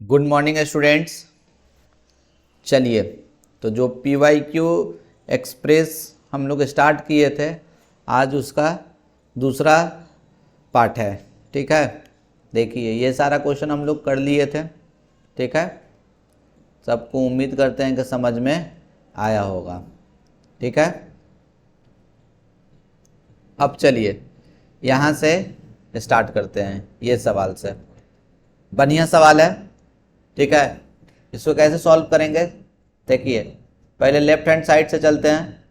Good morning students. चलिए, तो जो PYQ एक्सप्रेस हम लोग स्टार्ट किए थे, आज उसका दूसरा पार्ट है। ठीक है, देखिए ये सारा क्वेश्चन हम लोग कर लिए थे। ठीक है, सबको उम्मीद करते हैं कि समझ में आया होगा। ठीक है, अब चलिए यहाँ से स्टार्ट करते हैं। ये सवाल से बढ़िया सवाल है। ठीक है, इसको कैसे सॉल्व करेंगे देखिए, पहले लेफ्ट हैंड साइड से चलते हैं।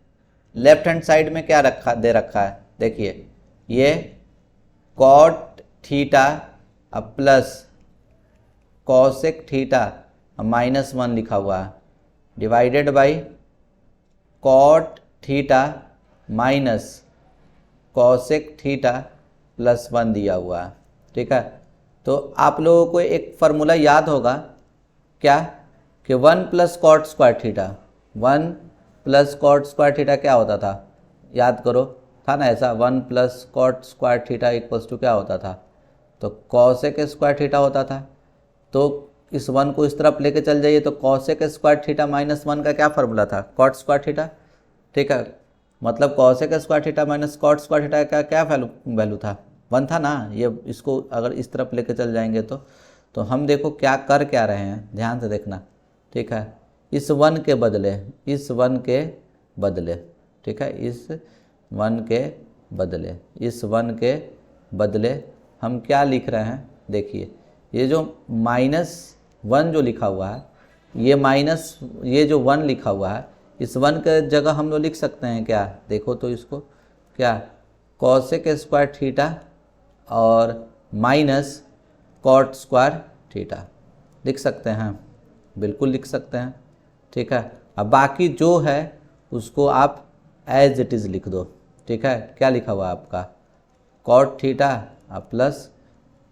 लेफ्ट हैंड साइड में क्या दे रखा है, देखिए ये cot theta plus cosec theta -1 लिखा हुआ है, divided by cot theta minus cosec theta +1 दिया हुआ है। ठीक है, तो आप लोगों को एक फार्मूला याद होगा क्या, कि 1 + cot square theta, 1 + cot square theta क्या होता था, याद करो, था ना ऐसा। 1 + कॉट स्क्वायर थीटा = क्या होता था, तो कॉसेक स्क्वायर थीटा होता था। तो इस 1 को इस तरफ लेके चल जाइए, तो कॉसेक स्क्वायर थीटा -1 का क्या फार्मूला था, कॉट स्क्वायर थीटा। ठीक है, मतलब cosec square theta minus cot square theta का क्या वैल्यू था, 1 था ना। ये इसको अगर इस तरफ लेके चल जाएंगे तो हम देखो क्या कर क्या रहे हैं, ध्यान से देखना। ठीक है, इस 1 के बदले, इस 1 के बदले, ठीक है, इस 1 के बदले, इस 1 के बदले हम क्या लिख रहे हैं, देखिए ये जो -1 जो लिखा हुआ है, ये जो 1 लिखा हुआ है, इस 1 के जगह हम लोग लिख सकते हैं क्या, देखो तो इसको क्या, कॉसेक स्क्वायर थीटा और माइनस कॉट स्क्वायर थीटा लिख सकते हैं, बिल्कुल लिख सकते हैं। ठीक है, अब बाकी जो है उसको आप एज इट इज़ लिख दो। ठीक है, क्या लिखा हुआ है आपका, cot theta plus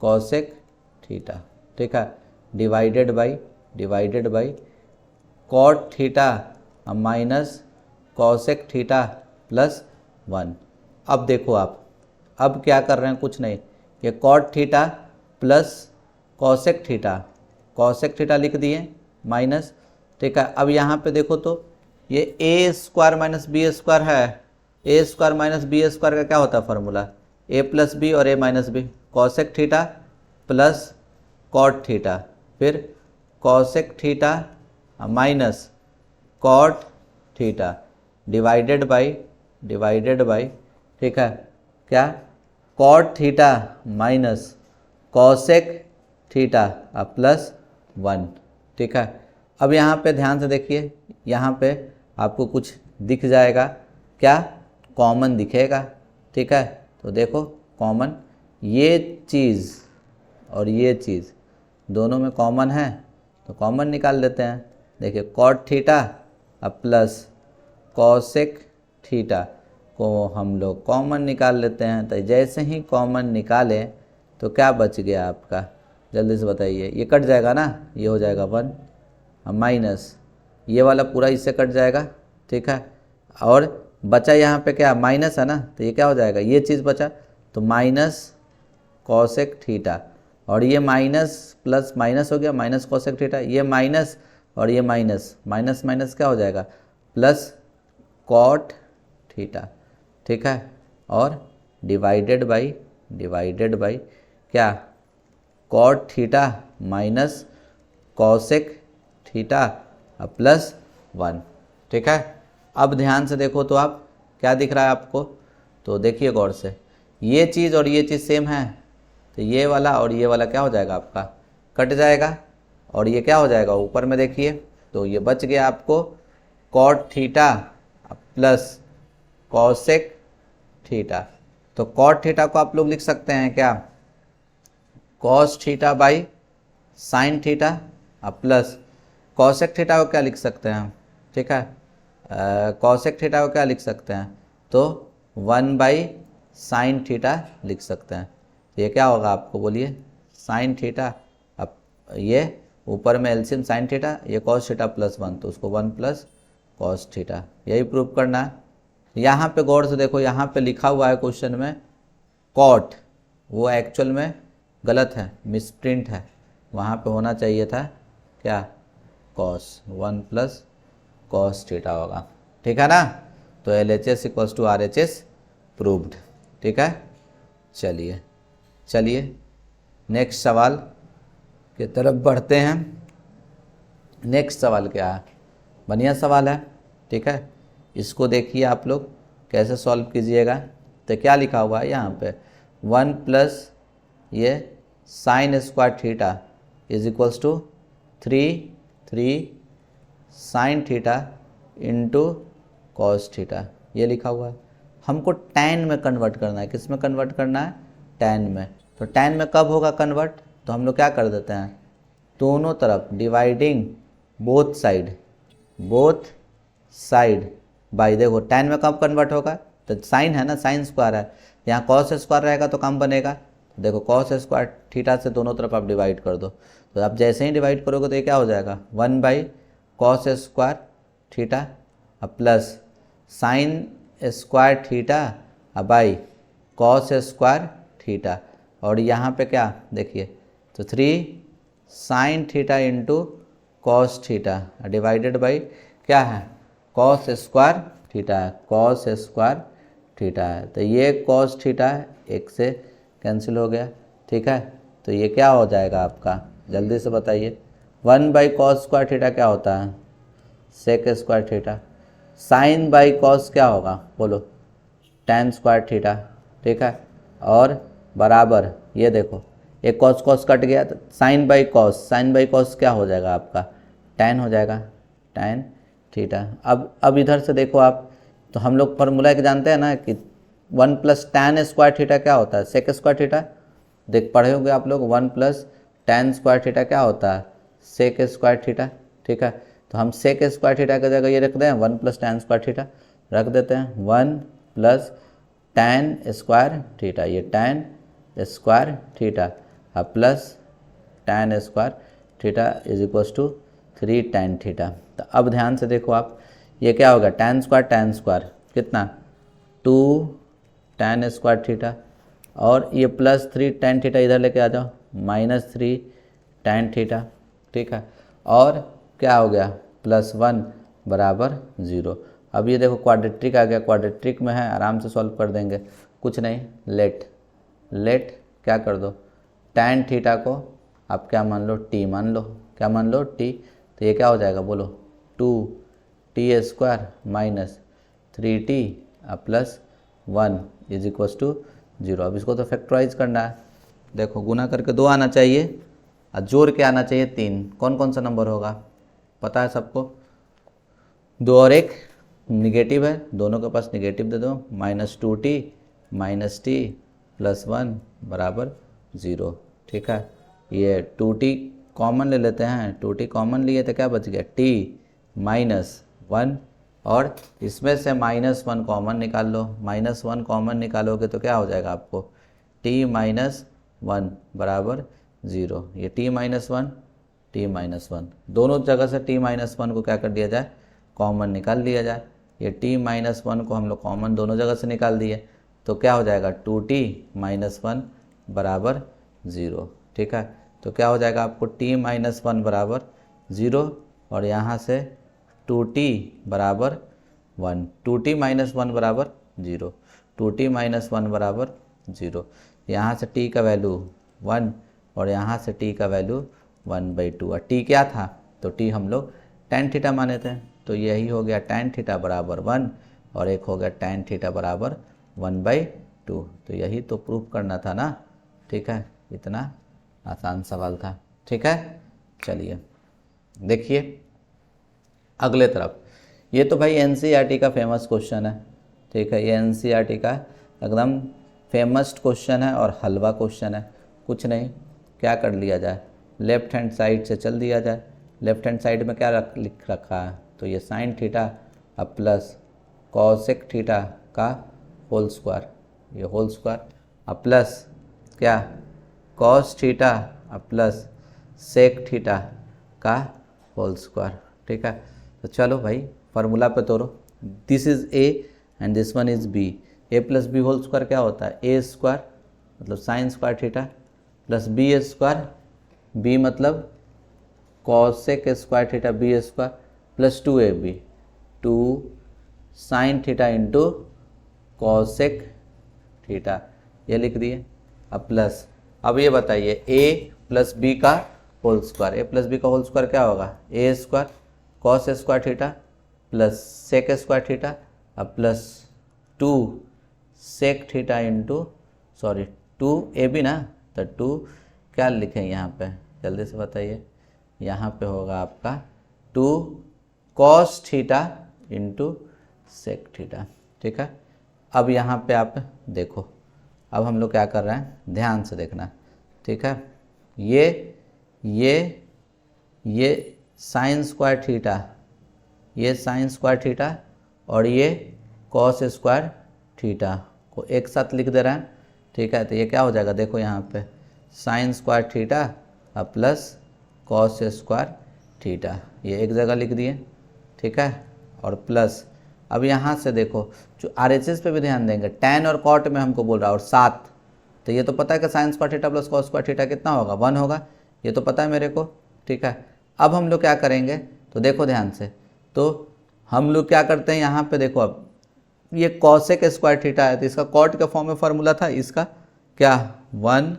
cosec theta. ठीक है, divided by cot theta minus cosec theta +1। अब देखो आप, अब क्या कर रहे हैं, कुछ नहीं, ये cot theta plus cosec theta लिख दिए माइनस। ठीक है, अब यहाँ पे देखो तो ये A² - B² है, A² - B² का क्या होता है फार्मूला, A + B और A - B, cosec theta plus cot theta, फिर cosec theta minus cot theta, divided by, ठीक है, क्या, cot theta minus cosec theta +1। ठीक है, अब यहाँ पे ध्यान से देखिए, यहाँ पे आपको कुछ दिख जाएगा, क्या, कॉमन दिखेगा। ठीक है, तो देखो कॉमन, ये चीज़ और ये चीज़ दोनों में कॉमन है, तो कॉमन निकाल लेते हैं। देखिए cot theta plus cosec theta को हम लोग कॉमन निकाल लेते हैं। तो जैसे ही कॉमन निकालें तो क्या बच गया आपका, जल्दी से बताइए, ये कट जाएगा ना, ये हो जाएगा 1 माइनस ये वाला पूरा इससे कट जाएगा। ठीक है, और बचा यहाँ पे क्या, माइनस है ना, तो ये क्या हो जाएगा, ये चीज़ बचा, तो माइनस कॉसेक थीटा, और ये माइनस प्लस माइनस हो गया, माइनस कॉसेक थीटा, ये माइनस और ये माइनस, माइनस माइनस क्या हो जाएगा, प्लस कॉट थीटा। ठीक है, और डिवाइडेड बाई क्या, cot theta minus cosec theta +1। ठीक है, अब ध्यान से देखो तो आप क्या दिख रहा है आपको, तो देखिए गौर से, ये चीज़ और ये चीज़ सेम है, तो ये वाला और ये वाला क्या हो जाएगा आपका, कट जाएगा, और ये क्या हो जाएगा ऊपर में देखिए, तो ये बच गया आपको cot theta plus cosec theta. तो कॉट थीटा को आप लोग लिख सकते हैं क्या, cos theta by sine theta plus cosec theta को क्या लिख सकते हैं, ठीक है, कॉसेक थीटा को क्या लिख सकते हैं, तो 1/sin थीटा लिख सकते हैं। ये क्या होगा आपको बोलिए, साइन थीटा, अब ये ऊपर में एलसीएम साइन थीटा, ये कॉस थीटा +1, तो उसको 1 + कॉस थीटा, यही प्रूव करना है। यहाँ पे गौर से देखो, यहाँ पे लिखा हुआ है क्वेश्चन में कॉट, वो एक्चुअल में गलत है, मिसप्रिंट है। वहाँ पे होना चाहिए था क्या, कॉस 1 प्लस कॉस थीटा होगा, ठीक है ना। तो LHS equals to RHS proved, ठीक है। चलिए नेक्स्ट सवाल की तरफ बढ़ते हैं। नेक्स्ट सवाल क्या है, बढ़िया सवाल है, ठीक है। इसको देखिए आप लोग कैसे सॉल्व कीजिएगा। तो क्या लिखा हुआ है यहाँ पे, 1 प्लस ये sine square theta is equals to 3 sine theta into cos theta, ये लिखा हुआ है। हमको टैन में कन्वर्ट करना है, किस में कन्वर्ट करना है, टैन में। तो टैन में कब होगा कन्वर्ट, तो हम लोग क्या कर देते हैं, दोनों तरफ डिवाइडिंग बोथ साइड बाई, देखो टैन में कब कन्वर्ट होगा, तो साइन है ना, साइन स्क्वायर है, यहाँ कॉस स्क्वायर रहेगा तो कम बनेगा। देखो कॉस स्क्वायर थीटा से दोनों तरफ आप डिवाइड कर दो, तो आप जैसे ही डिवाइड करोगे तो ये क्या हो जाएगा, 1 by cos square theta plus sign square theta by cos square theta, और यहाँ पे क्या देखिए, तो 3 sine theta into cos theta divided by क्या है, कॉस स्क्वायर थीटा है, कॉस स्क्वायर थीटा है। तो ये कॉस थीटा है, एक से कैंसिल हो गया, ठीक है। तो ये क्या हो जाएगा आपका, जल्दी से बताइए, 1 बाई कॉस स्क्वायर थीटा क्या होता है, sec square theta, sine by cos क्या होगा बोलो, टैन स्क्वायर थीटा, ठीक है। और बराबर ये देखो एक कॉस कट गया, तो साइन बाई कॉस क्या हो जाएगा आपका, टैन हो जाएगा, टैन थीटा। अब इधर से देखो आप, तो हम लोग फॉर्मूला एक जानते हैं ना कि 1 प्लस टैन स्क्वायर थीटा क्या होता है, सेक स्क्वायर थीटा, देख पढ़े होंगे आप लोग, 1 प्लस टैन स्क्वायर थीटा क्या होता है, सेक स्क्वायर थीटा, ठीक है। तो हम सेक स्क्वायर थीटा की जगह ये रख दें 1 प्लस टैन स्क्वायर थीटा रख देते हैं, 1 प्लस टैन स्क्वायर थीटा, ये tan square theta plus tan square theta is equals to 3 tan theta. तो अब ध्यान से देखो आप, ये क्या होगा, टैन स्क्वायर कितना, 2 टैन स्क्वायर थीटा, और ये प्लस 3 टैन थीटा इधर लेके आ जाओ, -3 टैन थीटा, ठीक है। और क्या हो गया, +1 बराबर 0। अब ये देखो क्वाड्रेटिक आ गया, क्वाड्रेटिक में है, आराम से सॉल्व कर देंगे, कुछ नहीं, लेट क्या कर दो, टैन थीटा को आप क्या मान लो, टी मान लो, क्या मान लो, टी। तो ये क्या हो जाएगा बोलो, 2t square minus 3t plus 1 is equals to 0। अब इसको तो फैक्टराइज करना है, देखो गुना करके 2 आना चाहिए और जोड़ के आना चाहिए 3। कौन कौन सा नंबर होगा पता है सबको, 2 और 1 निगेटिव है, दोनों के पास निगेटिव दे दो, -2t -t प्लस 1 बराबर 0, ठीक है। ये 2t कॉमन ले लेते हैं, 2t कॉमन लिए तो क्या बच गया, t -1, और इसमें से -1 कॉमन निकाल लो, -1 कॉमन निकालोगे तो क्या हो जाएगा आपको, t -1 बराबर 0। ये t -1 दोनों जगह से t -1 को क्या कर दिया जाए, कॉमन निकाल लिया जाए। ये t -1 को हम लोग कॉमन दोनों जगह से निकाल दिए, तो क्या हो जाएगा, 2t -1 बराबर 0, ठीक है। तो क्या हो जाएगा आपको, t -1 बराबर 0, और यहाँ से 2t बराबर 1, 2t -1 बराबर 0, 2t -1 बराबर 0। यहाँ से t का वैल्यू 1 और यहाँ से t का वैल्यू 1/2, और t क्या था, तो t हम लोग टैन थीटा माने थे, तो यही हो गया टैन थीटा बराबर 1, और एक हो गया टैन थीटा बराबर 1/2। तो यही तो प्रूफ करना था ना, ठीक है, इतना आसान सवाल था, ठीक है। चलिए देखिए अगले तरफ, ये तो भाई एनसीईआरटी का फेमस क्वेश्चन है, ठीक है, ये एनसीईआरटी का एकदम फेमस क्वेश्चन है और हलवा क्वेश्चन है। कुछ नहीं, क्या कर लिया जाए, लेफ्ट हैंड साइड से चल दिया जाए। लेफ्ट हैंड साइड में क्या लिख रखा है, तो ये साइन थीटा अब प्लस कॉसेक थीटा का होल स्क्वायर, ये होल स्क्वायर अब प्लस क्या, कॉस थीटा अब प्लस सेक थीटा का होल स्क्वायर, ठीक है। तो चलो भाई फार्मूला पे तोड़ो, this is A and this one is B, A plus B whole square क्या होता है, ए स्क्वायर मतलब sine square theta plus B square B मतलब cosec square theta B square plus 2ab 2 sine theta into cosec theta, ये लिख दिए। अब plus, अब ये बताइए a प्लस बी का whole square, A plus B का होल स्क्वायर क्या होगा, A square cos square theta plus sec square theta, अब plus 2 sec theta into sorry 2ab ना, तो 2 क्या लिखें यहाँ पे, जल्दी से बताइए, यहाँ पे होगा आपका 2 cos theta into sec theta, ठीक है। अब यहाँ पे आप देखो, अब हम लोग क्या कर रहे हैं, ध्यान से देखना, ठीक है। ये साइन स्क्वायर थीटा, ये साइन स्क्वायर थीटा और ये कॉस स्क्वायर थीटा को एक साथ लिख दे रहे हैं, ठीक है। तो ये क्या हो जाएगा, देखो यहाँ पे साइन स्क्वायर थीटा और प्लस कॉस स्क्वायर थीटा, ये एक जगह लिख दिए, ठीक है। और प्लस अब यहाँ से देखो जो RHS पे भी ध्यान देंगे, tan और cot में हमको बोल रहा है और 7, तो ये तो पता है कि sign square theta plus cos square theta कितना होगा, 1 होगा, ये तो पता है मेरे को, ठीक है। अब हम लोग क्या करेंगे, तो देखो ध्यान से, तो हम लोग क्या करते हैं यहाँ पे देखो, अब ये कॉसेक स्क्वायर थीटा है तो इसका कॉट के फॉर्म में फार्मूला था, इसका क्या 1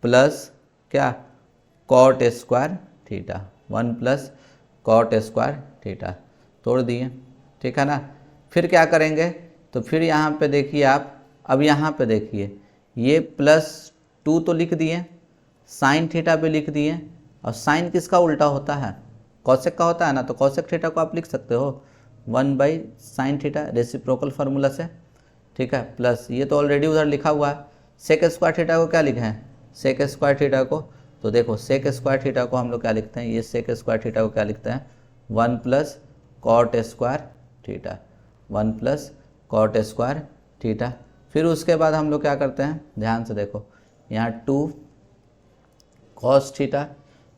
प्लस क्या cot square theta, 1 plus cot square theta, तोड़ दिए, ठीक है ना। फिर क्या करेंगे, तो फिर यहाँ पे देखिए आप, अब यहाँ पे देखिए ये प्लस 2 तो लिख दिए, साइन थीटा पे लिख दिए, और साइन किसका उल्टा होता है, कॉसेक का होता है ना, तो कॉसेक थीटा को आप लिख सकते हो 1 by sine theta reciprocal formula से, ठीक है। प्लस ये तो ऑलरेडी उधर लिखा हुआ है, सेक स्क्वायर थीटा को क्या लिखे हैं, सेक स्क्वायर थीटा को, तो देखो सेक स्क्वायर थीटा को हम लोग क्या लिखते हैं, ये सेक स्क्वायर थीटा को क्या लिखते हैं 1 plus cot square theta, 1 plus cot square theta. फिर उसके बाद हम लोग क्या करते हैं, ध्यान से देखो, यहाँ 2 कॉस थीटा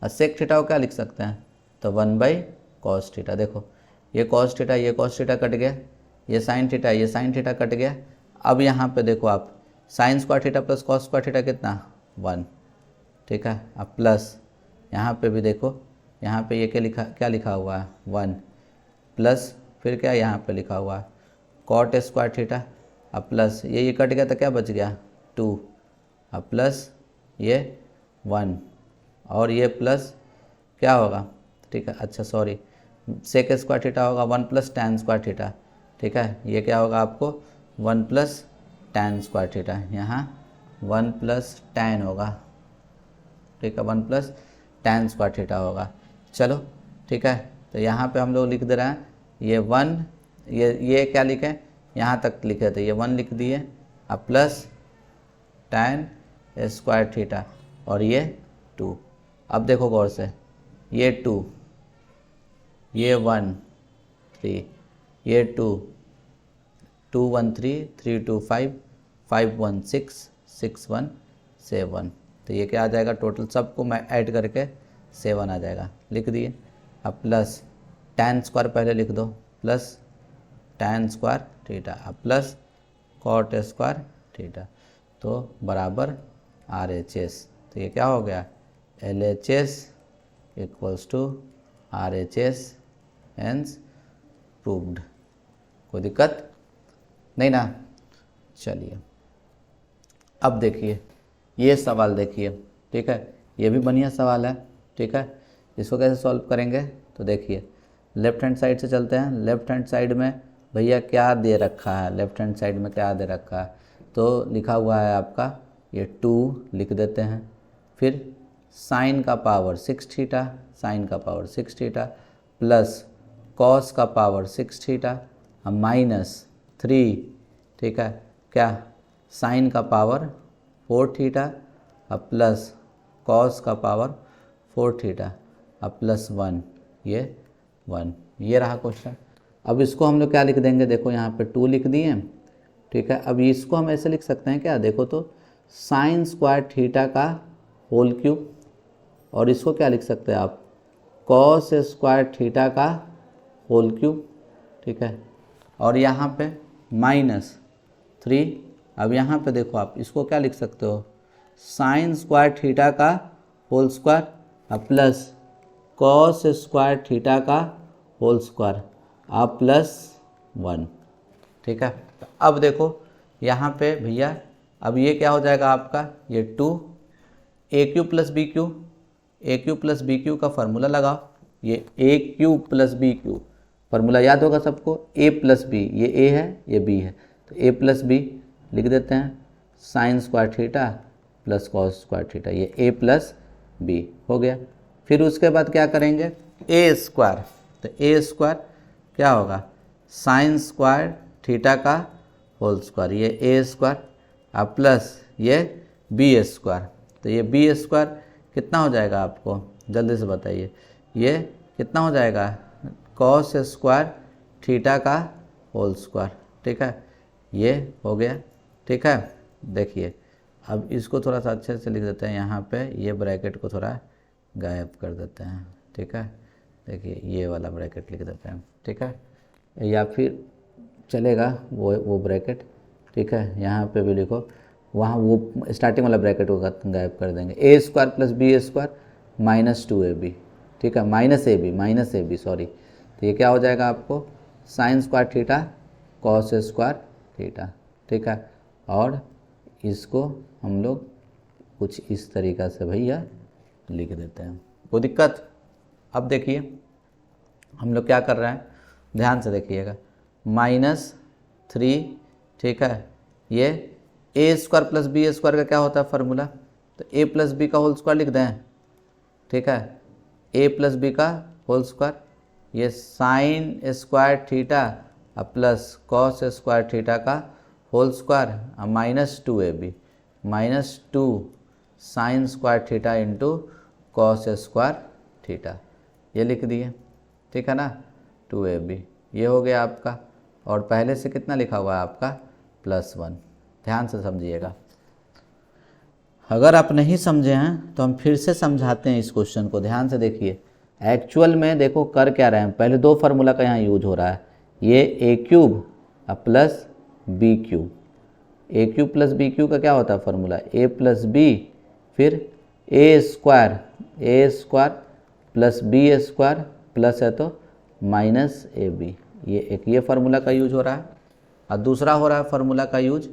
और सेक थीटा को क्या लिख सकते हैं, तो 1 बाई कॉस थीटा, देखो ये कॉस थीटा ये कॉस थीटा कट गया, ये साइन थीटा ये साइन थीटा कट गया। अब यहाँ पे देखो आप, sign square theta plus cos square theta कितना 1, ठीक है। अब प्लस यहाँ पे भी देखो, यहाँ पे ये क्या लिखा हुआ है 1 प्लस फिर क्या यहाँ पे लिखा हुआ है कॉट स्क्वायर थीटा, अब प्लस ये कट गया तो क्या बच गया 2, अब प्लस ये 1 और ये प्लस क्या होगा, ठीक है, अच्छा सॉरी सेक स्क्वायर थीटा होगा 1 प्लस टैन स्क्वायर थीटा, ठीक है। ये क्या होगा आपको 1 प्लस टैन स्क्वायर थीटा, यहाँ 1 प्लस टैन होगा, ठीक है, 1 प्लस टैन स्क्वायर थीटा होगा। चलो ठीक है, तो यहाँ पे हम लोग लिख दे रहे हैं ये 1, ये क्या लिखें, यहाँ तक लिखे थे, ये 1 लिख दिए, अब प्लस टैन स्क्वायर थीटा और ये 2। अब देखो गौर से, ये 2, ये 1 3, ये 2 2 1 3 3 2 5 5 1 6 6 1 7, तो ये क्या आ जाएगा, टोटल सबको मैं ऐड करके 7 आ जाएगा, लिख दिए। अब प्लस टैन स्क्वायर पहले लिख दो, प्लस टैन स्क्वायर थीटा, अब प्लस कॉट स्क्वायर थीटा, तो बराबर RHS, तो ये क्या हो गया LHS equals to RHS, hence proved. कोई दिक्कत नहीं ना। चलिए अब देखिए ये सवाल देखिए, ठीक है, ये भी बढ़िया सवाल है, ठीक है। इसको कैसे सॉल्व करेंगे, तो देखिए लेफ्ट हैंड साइड से चलते हैं। लेफ्ट हैंड साइड में भैया क्या दे रखा है, लेफ्ट हैंड साइड में क्या दे रखा है, तो लिखा हुआ है आपका ये 2 लिख देते हैं, फिर साइन का पावर 6 थीटा, साइन का पावर 6 थीटा प्लस कॉस का पावर 6 थीटा माइनस 3, ठीक है, क्या साइन का पावर 4 थीटा अब प्लस कॉस का पावर 4 थीटा अब प्लस 1, ये 1, ये रहा क्वेश्चन। अब इसको हम लोग क्या लिख देंगे, देखो यहाँ पे 2 लिख दिए, ठीक है। अब इसको हम ऐसे लिख सकते हैं क्या, देखो तो साइन स्क्वायर थीटा का होल क्यूब, और इसको क्या लिख सकते हैं आप कॉस स्क्वायर थीटा का होल क्यूब, ठीक है। और यहाँ पे माइनस 3, अब यहाँ पे देखो आप इसको क्या लिख सकते हो साइन स्क्वायर थीटा का होल स्क्वायर, अब प्लस कॉस स्क्वायर थीटा का होल स्क्वायर अब प्लस 1। ठीक है, तो अब देखो यहाँ पे भैया, अब ये क्या हो जाएगा आपका, ये 2 A cube plus B cube, A cube plus B cube का फार्मूला लगाओ। ये A cube plus B cube formula याद होगा सबको, ए प्लस बी, ये ए है ये बी है, तो ए प्लस बी लिख देते हैं, sign square theta plus cos square theta, ये ए प्लस बी हो गया। फिर उसके बाद क्या करेंगे, ए स्क्वायर, तो ए स्क्वायर क्या होगा, साइन स्क्वायर थीटा का होल स्क्वायर, ये ए स्क्वायर अब प्लस ये बी स्क्वायर, तो ये बी स्क्वायर कितना हो जाएगा आपको जल्दी से बताइए, ये कितना हो जाएगा, कॉस स्क्वायर थीटा का होल स्क्वायर। ठीक है, ये हो गया। ठीक है, देखिए अब इसको थोड़ा सा अच्छे से लिख देते हैं, यहाँ पे ये ब्रैकेट को थोड़ा गायब कर देते हैं। ठीक है, देखिए ये वाला ब्रैकेट लिख देते हैं। ठीक है, या फिर चलेगा वो ब्रैकेट। ठीक है, यहाँ पे भी लिखो, वहाँ वो स्टार्टिंग वाला ब्रैकेट को गायब कर देंगे, A square plus B square minus 2ab। ठीक है, माइनस ए बी सॉरी, तो ये क्या हो जाएगा आपको, sine square theta cos square theta. ठीक है, और इसको हम लोग कुछ इस तरीक़ा से भैया लिख देते हैं, कोई दिक्कत। अब देखिए हम लोग क्या कर रहे हैं, ध्यान से देखिएगा, -3। ठीक है, ये a square plus B square का क्या होता है फार्मूला, तो ए प्लस बी का होल स्क्वायर लिख दें। ठीक है, ए प्लस बी का होल स्क्वायर, ये sine square theta plus cos square theta का whole square -2ab, -2 sine square theta into cos square theta, ये लिख दिए। ठीक है ना, 2ab ये हो गया आपका, और पहले से कितना लिखा हुआ है आपका +1। ध्यान से समझिएगा, अगर आप नहीं समझे हैं तो हम फिर से समझाते हैं इस क्वेश्चन को, ध्यान से देखिए। एक्चुअल में देखो कर क्या रहे हैं, पहले दो फार्मूला का यहाँ यूज हो रहा है, ये a cube plus b cube, a cube plus b cube का क्या होता है फार्मूला, ए प्लस बी, फिर a square plus B square plus है तो माइनस ए बी, ये एक ये फार्मूला का यूज हो रहा है। और दूसरा हो रहा है फार्मूला का यूज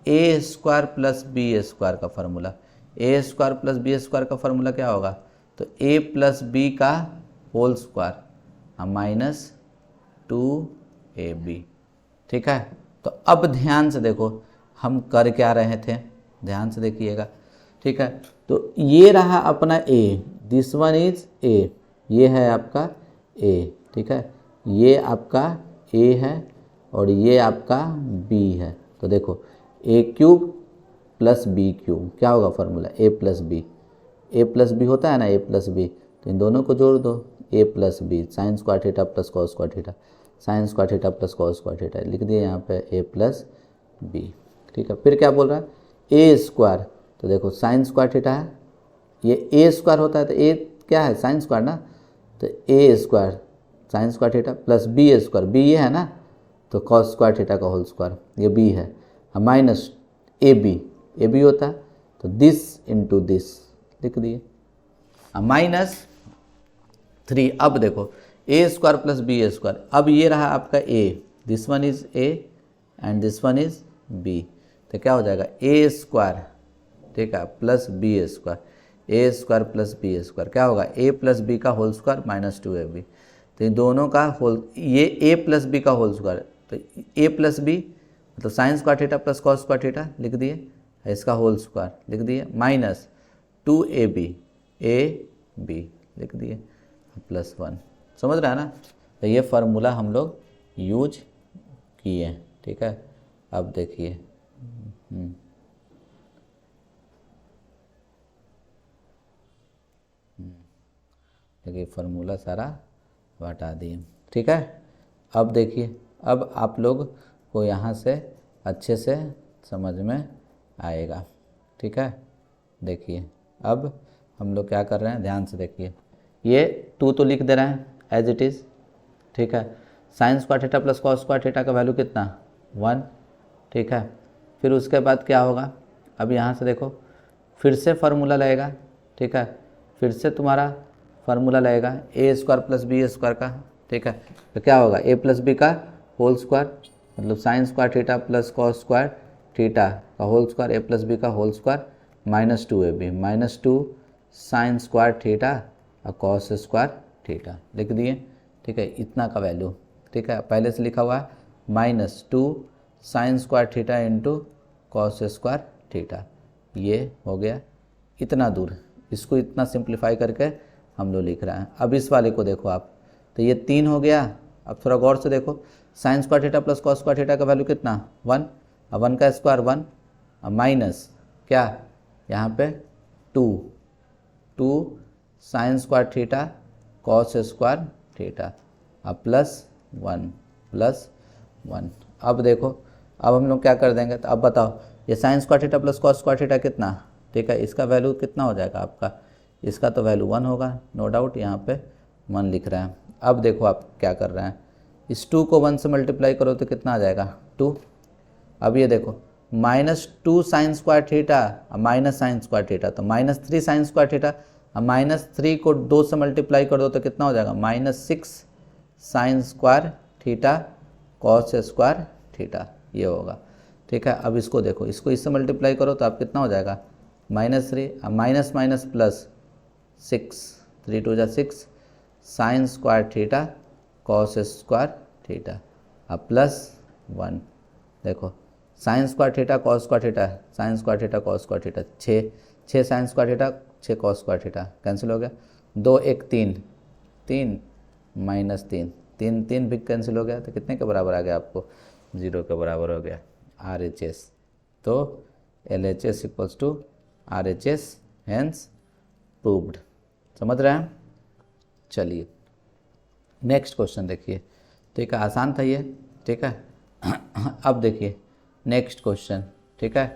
ए स्क्वायर प्लस बी स्क्वायर का फार्मूला, ए स्क्वायर प्लस बी स्क्वायर का फार्मूला क्या होगा, तो ए प्लस बी का होल स्क्वायर -2ab। ठीक है, तो अब ध्यान से देखो हम कर क्या रहे थे, ध्यान से देखिएगा। ठीक है, तो ये रहा अपना ए, दिस वन इज ए, ये है आपका ए। ठीक है, ये आपका ए है और ये आपका बी है, तो देखो ए क्यूब प्लस बी क्यूब क्या होगा फार्मूला, ए प्लस बी होता है ना, ए प्लस बी, तो इन दोनों को जोड़ दो, a plus b sine square theta plus cos square theta, sine square theta plus cos square theta लिख दिए यहाँ पे ए प्लस बी। ठीक है, फिर क्या बोल रहा है, ए स्क्वायर, तो देखो साइन स्क्वायर थीटा है, ये ए स्क्वायर होता है तो ए क्या है साइन स्क्वायर ना, तो a square sine square theta plus B square, b ये है ना, तो कॉस स्क्वायर थीटा का होल स्क्वायर, ये बी है, माइनस ए बी होता है, तो दिस इंटू दिस लिख दिए, -3। अब देखो a square plus B square, अब ये रहा आपका a, this one is a and this one is b, तो क्या हो जाएगा ए स्क्वायर, ठीक है, plus B square, a square plus B square क्या होगा, ए प्लस बी का होल स्क्वायर -2ab, तो इन दोनों का होल, ये ए प्लस बी का होल स्क्वायर, तो ए प्लस बी मतलब sine square theta plus cos square theta लिख दिए, इसका होल स्क्वायर लिख दिए, -2ab ए बी लिख दिए +1। समझ रहा है ना, तो ये फार्मूला हम लोग यूज किए। ठीक है, अब देखिए देखिए फार्मूला सारा हटा दिए। ठीक है, अब देखिए, अब आप लोग को यहाँ से अच्छे से समझ में आएगा। ठीक है, देखिए अब हम लोग क्या कर रहे हैं, ध्यान से देखिए, ये 2 तो लिख दे रहे हैं एज इट इज़। ठीक है, sine square theta plus cos square theta का वैल्यू कितना 1। ठीक है, फिर उसके बाद क्या होगा, अब यहाँ से देखो फिर से फार्मूला लगेगा। ठीक है, फिर से तुम्हारा फार्मूला लगेगा A square plus B square का, ठीक है। तो क्या होगा, ए प्लस बी का होल स्क्वायर मतलब sine square theta plus cos square theta का whole square, A plus B का whole square minus 2ab minus 2 sine square theta और कॉस स्क्वायर थीटा लिख दिए, ठीक है। इतना का वैल्यू, ठीक है, पहले से लिखा हुआ है minus 2 sine square theta into cos square theta, ये हो गया इतना दूर। इसको इतना सिंप्लीफाई करके हम लोग लिख रहे हैं। अब इस वाले को देखो आप, तो ये 3 हो गया। अब थोड़ा गौर से देखो, sign square theta plus cos square theta का वैल्यू कितना 1, अब 1 का स्क्वायर 1 और माइनस क्या यहाँ पे 2 sine square theta cos square theta अब प्लस 1 अब देखो, अब हम लोग क्या कर देंगे, तो अब बताओ ये sine square theta plus cos square theta कितना, ठीक है, इसका वैल्यू कितना हो जाएगा आपका, इसका तो वैल्यू 1 होगा, नो डाउट यहाँ पे 1 लिख रहे हैं। अब देखो आप क्या कर रहे हैं, इस 2 को 1 से मल्टीप्लाई करो तो कितना आ जाएगा 2। अब ये देखो minus 2 sine square theta minus sign square theta, तो माइनस 3 साइन स्क्वायर थीटा, अब माइनस 3 को 2 से मल्टीप्लाई कर दो तो कितना हो जाएगा minus 6 sign square theta cos square theta, ये होगा, ठीक है। अब इसको देखो, इसको इससे मल्टीप्लाई करो तो आप कितना हो जाएगा -3, अब minus minus plus 6 3 2 6 sign square theta cos square theta अब प्लस 1, देखो sign square theta cos square theta, sine square theta cos square theta 6 sign square theta 6 cos square theta cancel हो गया, 2 1 3 माइनस 3 भी कैंसिल हो गया, तो कितने के बराबर आ गया आपको 0 के बराबर हो गया RHS। तो LHS equals to RHS, hence proved. समझ रहे हैं। चलिए नेक्स्ट क्वेश्चन देखिए, ठीक है, आसान था ये, ठीक है। अब देखिए नेक्स्ट क्वेश्चन, ठीक है,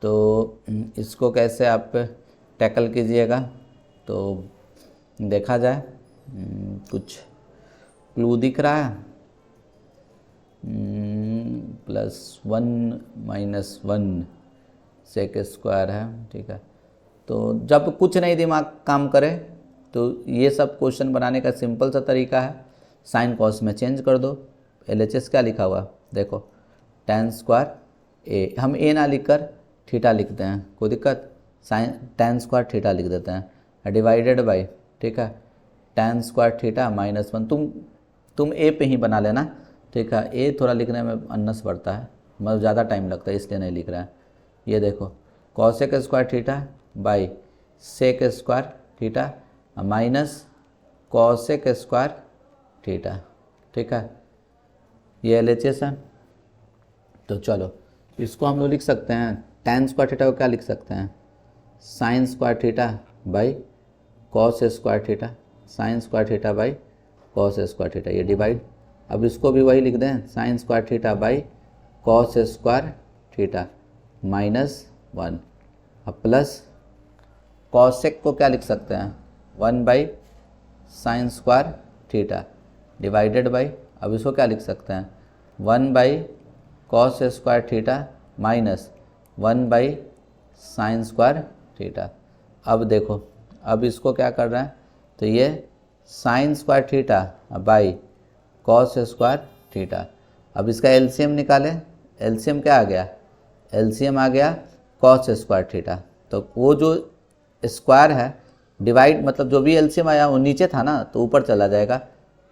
तो इसको कैसे आप टैकल कीजिएगा, तो देखा जाए कुछ क्लू दिख रहा है, +1 -1 सेक स्क्वायर है, ठीक है। तो जब कुछ नहीं दिमाग काम करे तो ये सब क्वेश्चन बनाने का सिंपल सा तरीका है, साइन कॉस में चेंज कर दो। LHS क्या लिखा हुआ देखो, tan स्क्वायर ए, हम ए ना लिखकर थीटा लिखते हैं, कोई दिक्कत, साइन tan स्क्वायर थीटा लिख देते हैं, डिवाइडेड बाय, ठीक है, tan स्क्वायर थीटा -1। तुम ए पे ही बना लेना, ठीक है, ए थोड़ा लिखने में अन्नस पड़ता है, मतलब ज़्यादा टाइम लगता है इसलिए नहीं लिख रहा है। ये देखो cosec square theta by sec square theta minus cosec square theta, ठीक है, ये LHS है। तो चलो इसको हम लोग लिख सकते हैं, tan स्क्वायर थीटा को क्या लिख सकते हैं, sign square theta by cos square theta, sine square theta by cos square theta, ये डिवाइड, अब इसको भी वही लिख दें, sign square theta by cos square theta -1 अब प्लस कॉसेक को क्या लिख सकते हैं 1 by sine square theta divided by, अब इसको क्या लिख सकते हैं 1 by cos square theta -1 by sine square theta. अब देखो, अब इसको क्या कर रहे हैं, तो ये sine square theta by cos square theta, अब इसका LCM निकालें, LCM क्या आ गया, LCM आ गया कॉस स्क्वायर थीटा, तो वो जो स्क्वायर है डिवाइड मतलब जो भी LCM आया वो नीचे था ना, तो ऊपर चला जाएगा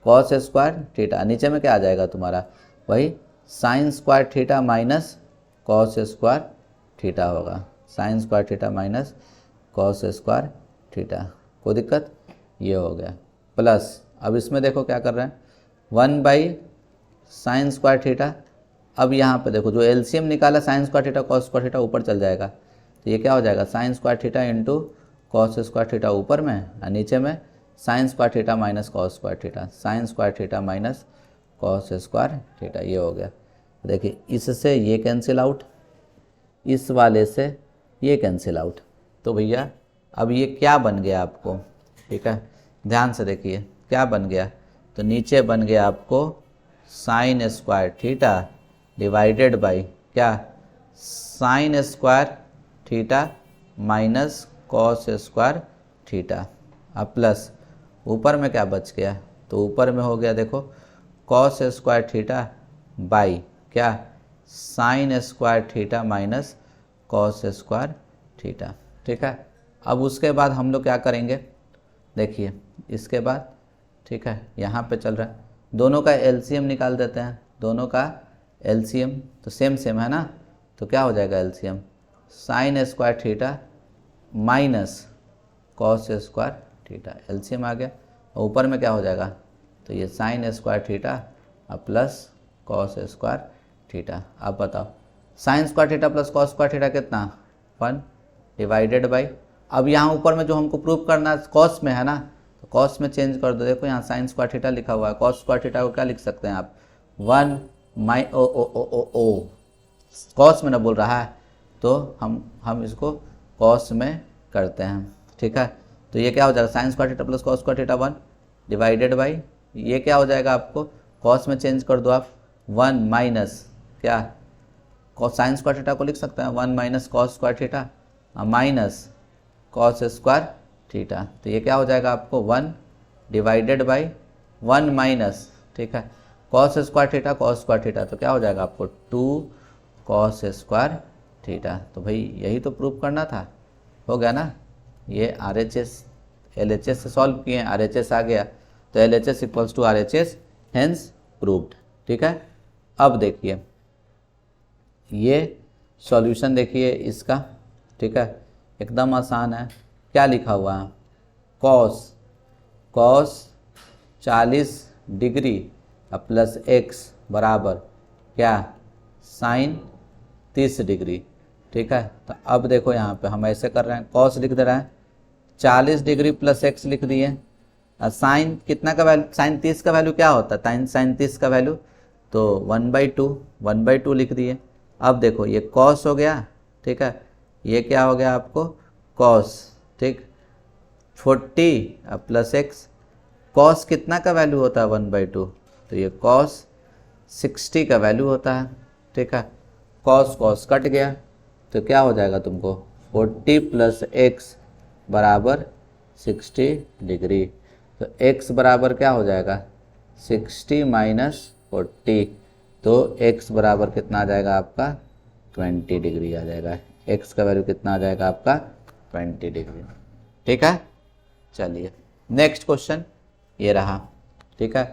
कॉस स्क्वायर थीटा, नीचे में क्या आ जाएगा तुम्हारा वही sine square theta minus cos square theta होगा, sine square theta minus cos square theta, कोई दिक्कत, ये हो गया प्लस, अब इसमें देखो क्या कर रहे हैं 1 बाई साइन स्क्वायर थीटा, अब यहाँ पे देखो जो LCM निकाला sign square theta cos square theta ऊपर चल जाएगा, तो ये क्या हो जाएगा sine square theta into cos square theta ऊपर में और नीचे में sign square theta minus cos square theta, sine square theta minus cos square theta, ये हो गया। देखिए इससे ये कैंसिल आउट, इस वाले से ये कैंसिल आउट, तो भैया अब ये क्या बन गया आपको, ठीक है, ध्यान से देखिए क्या बन गया, तो नीचे बन गया आपको sine square theta divided by क्या sine square theta minus cos square theta, अब प्लस ऊपर में क्या बच गया, तो ऊपर में हो गया देखो कॉस स्क्वायर थीटा बाई क्या sine square theta minus cos square theta. ठीक है, अब उसके बाद हम लोग क्या करेंगे, देखिए इसके बाद ठीक है यहाँ पे चल रहा है, दोनों का एलसीएम निकाल देते हैं, दोनों का एलसीएम तो सेम सेम है ना, तो क्या हो जाएगा LCM sine square theta minus cos square theta, LCM आ गया, और ऊपर में क्या हो जाएगा, तो ये साइन स्क्वायर थीटा और प्लस कॉस स्क्वायर थीटा। अब बताओ sine square theta plus cos square theta कितना 1 डिवाइडेड बाई, अब यहाँ ऊपर में जो हमको प्रूव करना है कॉस में है ना, तो कॉस में चेंज कर दो, देखो यहाँ साइन स्क्वायर थीटा लिखा हुआ है, कॉस स्क्वायर थीटा को क्या लिख सकते हैं आप 1 माइ ओ कॉस में ना बोल रहा है, तो हम इसको कॉस में करते हैं। ठीक है, तो ये क्या हो जाएगा sine square theta plus cos square theta 1 divided by, ये क्या हो जाएगा आपको कॉस में चेंज कर दो आप 1 माइनस क्या कॉस साइन स्क्वायर थीटा को लिख सकते हैं 1 minus cos square theta minus cos square theta, तो ये क्या हो जाएगा आपको 1 डिवाइडेड बाई 1 माइनस ठीक है कॉस स्क्वायर थीटा, तो क्या हो जाएगा आपको 2 कॉस स्क्वायर थीटा। तो भाई यही तो प्रूव करना था, हो गया ना, ये RHS LHS से सॉल्व किए, RHS आ गया, तो LHS equals to RHS hence proved. ठीक है, अब देखिए ये सॉल्यूशन देखिए इसका, ठीक है एकदम आसान है, क्या लिखा हुआ है कॉस 40 डिग्री प्लस x बराबर क्या साइन 30 डिग्री। ठीक है, तो अब देखो यहाँ पे हम ऐसे कर रहे हैं, कॉस लिख दे रहे हैं 40 डिग्री प्लस x लिख दिए, साइन कितना का वैल्यू, साइन 30 का वैल्यू क्या होता है, साइन 30 का वैल्यू तो 1/2 लिख दिए। अब देखो ये कॉस हो गया, ठीक है ये क्या हो गया आपको कॉस, ठीक 40 प्लस x, कॉस कितना का वैल्यू होता है 1/2, तो ये कॉस 60 का वैल्यू होता है। ठीक है, कॉस कट गया, तो क्या हो जाएगा तुमको 40 प्लस x बराबर 60 डिग्री, तो x बराबर क्या हो जाएगा 60 माइनस 40, तो x बराबर कितना आ जाएगा आपका 20 डिग्री आ जाएगा, x का वैल्यू कितना आ जाएगा आपका 20 डिग्री। ठीक है, चलिए नेक्स्ट क्वेश्चन ये रहा। ठीक है,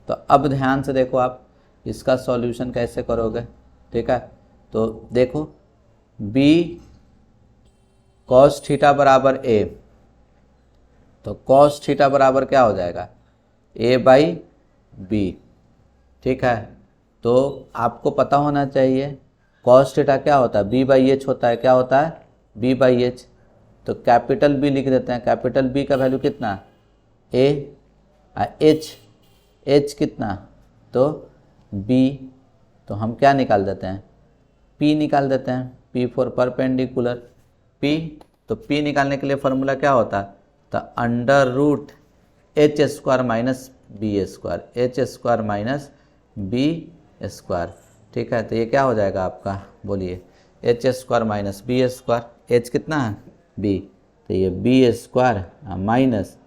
तो अब ध्यान से देखो आप इसका सॉल्यूशन कैसे करोगे। ठीक है, तो देखो b कॉस थीटा बराबर a, तो कॉस थीटा बराबर क्या हो जाएगा a बाई बी। ठीक है, तो आपको पता होना चाहिए कॉस थीटा क्या होता है b बाई एच होता है, क्या होता है b बाई एच, तो कैपिटल B लिख देते हैं, कैपिटल B का वैल्यू कितना a, h कितना तो b, तो हम क्या निकाल देते हैं p निकाल देते हैं, p फॉर परपेंडिकुलर, p तो p निकालने के लिए फॉर्मूला क्या होता है, तो under root h square minus B square, h square minus B square. ठीक है, तो ये क्या हो जाएगा आपका बोलिए h square minus B square, h कितना है b, तो ये बी स्क्वायर माइनस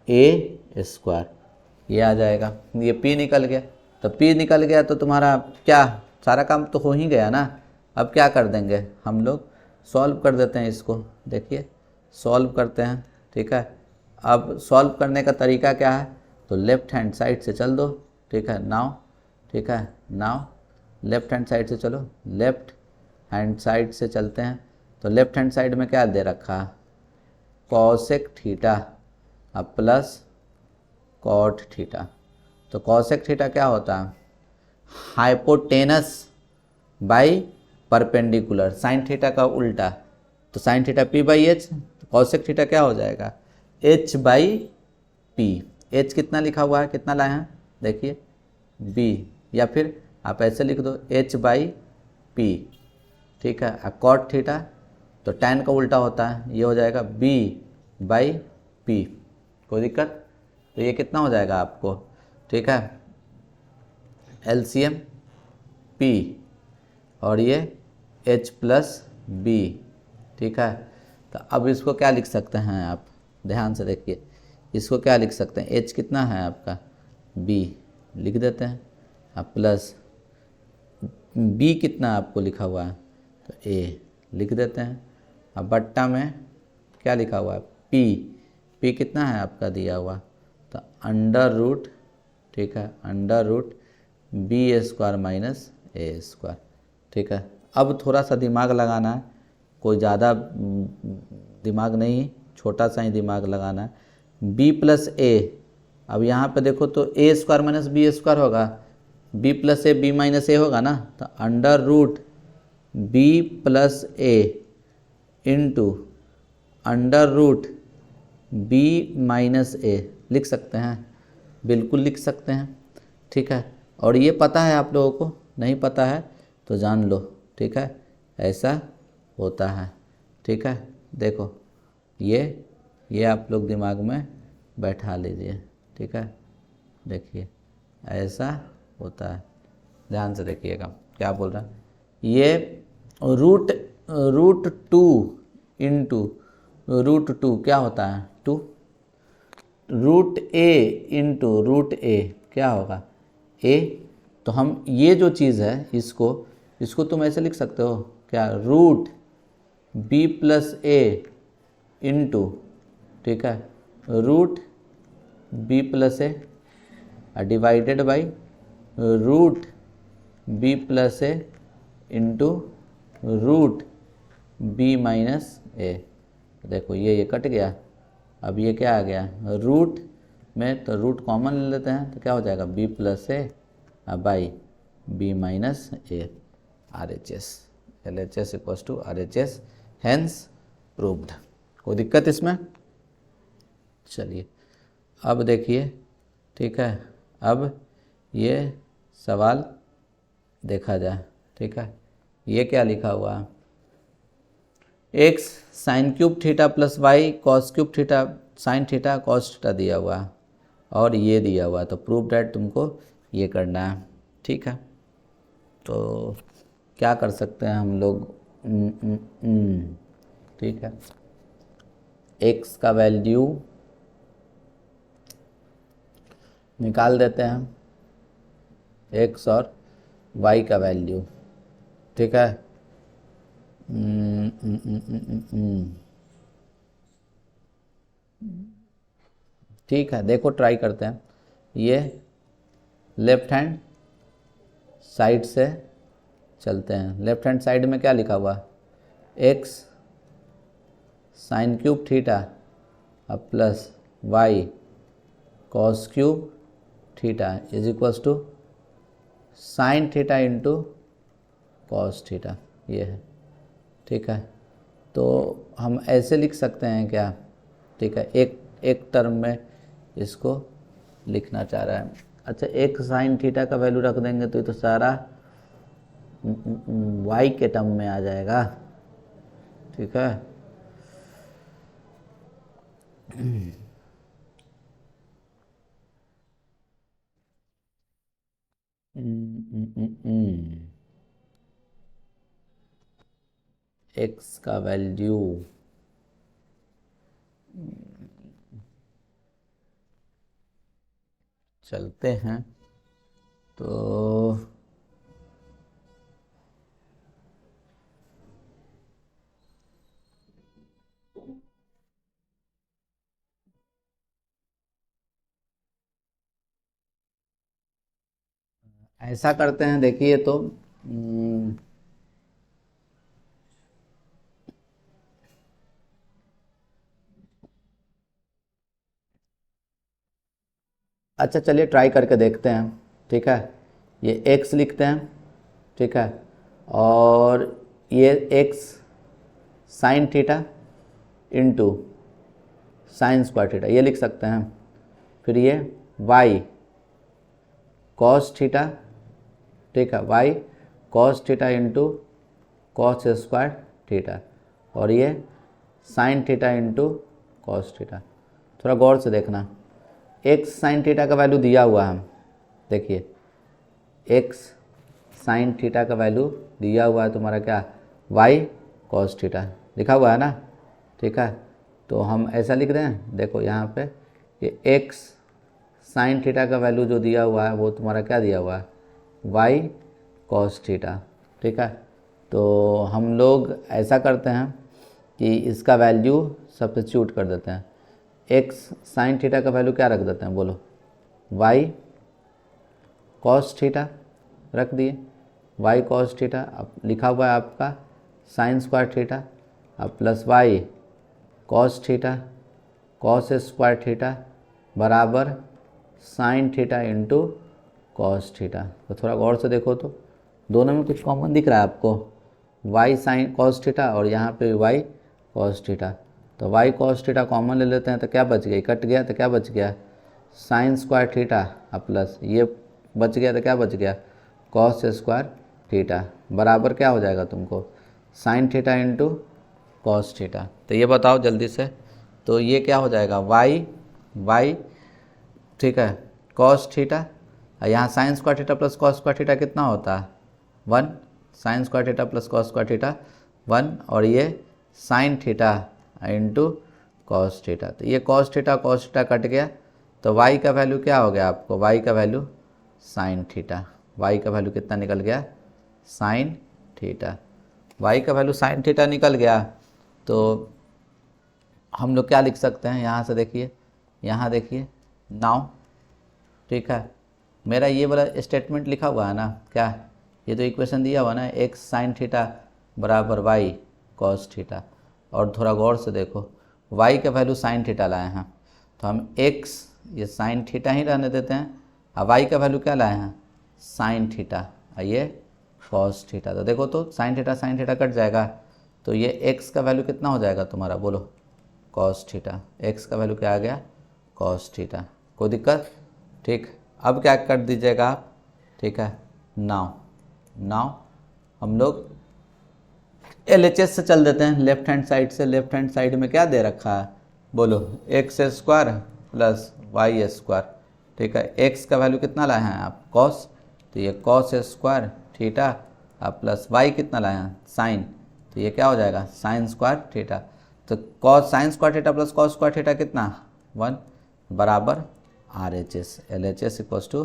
ए स्क्वायर, ये आ जाएगा, ये p निकल गया, तो p निकल गया तो तुम्हारा क्या सारा काम तो हो ही गया ना। अब क्या कर देंगे हम लोग सॉल्व कर देते हैं इसको, देखिए सॉल्व करते हैं। ठीक है, अब सॉल्व करने का तरीका क्या है, तो लेफ्ट हैंड साइड से चल दो। ठीक है नाउ, ठीक है नाउ लेफ्ट हैंड साइड से चलो, लेफ्ट हैंड साइड से चलते हैं, तो लेफ्ट हैंड साइड में क्या दे रखा है cosec theta plus cot theta, तो कॉसेक थीटा क्या होता है hypotenuse by perpendicular, sine theta का उल्टा, तो sine theta p by H, तो कॉसेक थीटा क्या हो जाएगा h बाई पी, h कितना लिखा हुआ है कितना लाए हैं देखिए b, या फिर आप ऐसे लिख दो h बाई पी। ठीक है, कॉट थीटा तो tan का उल्टा होता है, ये हो जाएगा b बाई पी, कोई दिक्कत, तो ये कितना हो जाएगा आपको। ठीक है, एलसीएम p और ये h प्लस बी। ठीक है, तो अब इसको क्या लिख सकते हैं आप ध्यान से देखिए, इसको क्या लिख सकते हैं, एच कितना है आपका, बी लिख देते हैं। अब प्लस बी कितना आपको लिखा हुआ है, तो ए लिख देते हैं। अब बट्टा में क्या लिखा हुआ है, पी, पी कितना है आपका दिया हुआ, तो अंडर रूट, ठीक है, under root b square minus ए स्क्वायर, ठीक है। अब थोड़ा सा दिमाग लगाना है, कोई ज़्यादा दिमाग नहीं, छोटा सा ही दिमाग लगाना है। बी प्लस ए, अब यहाँ पे देखो तो a square minus B square होगा, b plus a b minus a होगा ना, तो under root b plus a into under root b minus a लिख सकते हैं, बिल्कुल लिख सकते हैं, ठीक है। और ये पता है आप लोगों को, नहीं पता है तो जान लो, ठीक है, ऐसा होता है, ठीक है। देखो ये आप लोग दिमाग में बैठा लीजिए, ठीक है। देखिए ऐसा होता है, ध्यान से देखिएगा क्या बोल रहा है। ये root two into root two क्या होता है, two, root a into root a क्या होगा, ए। तो हम ये जो चीज़ है इसको तुम ऐसे लिख सकते हो क्या, root b plus a into, ठीक है, root b plus a divided by root b plus a into root b minus a. देखो ये कट गया, अब ये क्या आ गया, रूट में तो रूट कॉमन ले लेते हैं, तो क्या हो जाएगा, B plus A by B minus A, R H S, L H S equals to R H S, hence proved. कोई दिक्कत इसमें? चलिए अब देखिए, ठीक है, अब ये सवाल देखा जाए, ठीक है। ये क्या लिखा हुआ है, X sine cube theta plus Y cos cube theta sine theta cos theta दिया हुआ है, और ये दिया हुआ है, तो प्रूव डैट तुमको ये करना है, ठीक है। तो क्या कर सकते हैं हम लोग, ठीक है, एक्स का वैल्यू निकाल देते हैं, एक्स और वाई का वैल्यू, ठीक है। ठीक है, देखो ट्राई करते हैं। ये लेफ्ट हैंड साइड से चलते हैं, लेफ्ट हैंड साइड में क्या लिखा हुआ, एक्स साइन क्यूब थीटा अब plus Y cos cube theta is equals to sine theta into cos theta, ये है, ठीक है। तो हम ऐसे लिख सकते हैं क्या, ठीक है, एक टर्म में इसको लिखना चाह रहा है। अच्छा, एक साइन थीटा का वैल्यू रख देंगे तो ये तो सारा वाई के टर्म में आ जाएगा, ठीक है। एक्स का वैल्यू चलते हैं, तो ऐसा करते हैं, देखिए तो अच्छा चलिए ट्राई करके देखते हैं, ठीक है। ये x लिखते हैं, ठीक है, और ये x sign theta into sine square theta ये लिख सकते हैं, फिर ये y कॉस थीटा, ठीक है, y cos theta into cos square theta, और ये sine theta into cos theta. थोड़ा गौर से देखना, एक्स साइन थीटा का वैल्यू दिया हुआ है, देखिए एक्स साइन थीटा का वैल्यू दिया हुआ है तुम्हारा क्या, वाई कॉस थीटा लिखा हुआ है ना, ठीक है। तो हम ऐसा लिख दें, देखो यहाँ पे कि एक्स साइन थीटा का वैल्यू जो दिया हुआ है वो तुम्हारा क्या दिया हुआ है, वाई कॉस थीटा। ठीक है, तो हम लोग ऐसा करते हैं कि इसका वैल्यू सब्स्टिट्यूट कर देते हैं। एक्स साइन थीटा का वैल्यू क्या रख देते हैं, बोलो, वाई कॉस थीटा रख दिए, वाई कॉस थीटा। अब लिखा हुआ है आपका साइन स्क्वायर थीटा, अब plus Y cos theta cos square theta बराबर sine theta into cos theta. तो थोड़ा गौर से देखो तो दोनों में कुछ कॉमन दिख रहा है आपको, वाई साइन कॉस थीटा और यहाँ पे वाई कॉस थीटा। तो वाई कॉस थीटा कॉमन ले लेते हैं तो क्या बच गया, कट गया तो क्या बच गया, साइन स्क्वायर थीटा अब प्लस ये बच गया तो क्या बच गया, कॉस स्क्वायर थीटा बराबर क्या हो जाएगा तुमको, sign theta into cos theta. तो ये बताओ जल्दी से, तो ये क्या हो जाएगा, वाई ठीक है कॉस थीटा, यहाँ sign square theta plus cos square theta कितना होता है, 1, sign square theta plus cos square theta 1, और ये sine theta into cos theta. तो ये कॉस थीटा कट गया, तो y का वैल्यू क्या हो गया आपको, y का वैल्यू साइन थीटा, y का वैल्यू कितना निकल गया, साइन थीटा। y का वैल्यू साइन थीटा निकल गया, तो हम लोग क्या लिख सकते हैं, यहाँ से देखिए, यहाँ देखिए नाउ, ठीक है, मेरा ये वाला स्टेटमेंट लिखा हुआ है ना, क्या, ये तो इक्वेशन दिया हुआ ना, एक्स साइन थीटा बराबर वाई कॉस थीटा। और थोड़ा गौर से देखो, y का वैल्यू साइन थीटा लाए हैं, तो हम x ये साइन थीटा ही रहने देते हैं, और y का वैल्यू क्या लाए हैं, साइन थीटा, और ये कॉस थीटा। तो देखो तो साइन थीटा कट जाएगा, तो ये x का वैल्यू कितना हो जाएगा तुम्हारा, बोलो, कॉस थीटा। x का वैल्यू क्या आ गया, कॉस थीटा। कोई दिक्कत, ठीक। अब क्या कर दीजिएगा आप, ठीक है, नाउ हम लोग LHS से चल देते हैं, लेफ्ट हैंड साइड से। लेफ्ट हैंड साइड में क्या दे रखा है, बोलो, X square plus Y square, ठीक है, एक्स का वैल्यू कितना लाए हैं आप, कॉस, तो ये कॉस स्क्वायर थीटा आप प्लस वाई कितना लाए हैं, साइन, तो ये क्या हो जाएगा, साइन स्क्वायर थीटा। तो cos sine square theta plus cos square theta कितना, 1 बराबर RHS, LHS equals to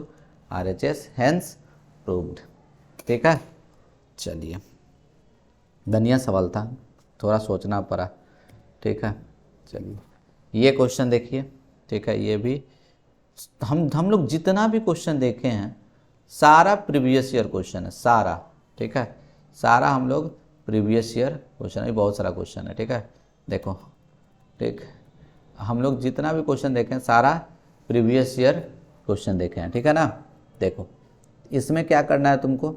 RHS, hence proved. ठीक है, चलिए, धनिया सवाल था, थोड़ा सोचना पड़ा। ठीक है, चलिए ये क्वेश्चन देखिए, ठीक है, ये भी हम लोग जितना भी क्वेश्चन देखे हैं सारा प्रीवियस ईयर क्वेश्चन है, सारा, ठीक है, सारा हम लोग प्रीवियस ईयर क्वेश्चन है, बहुत सारा क्वेश्चन है। ठीक है, देखो, ठीक, हम लोग जितना भी क्वेश्चन देखे हैं सारा प्रीवियस ईयर क्वेश्चन देखे हैं। ठीक है ना, देखो इसमें क्या करना है तुमको,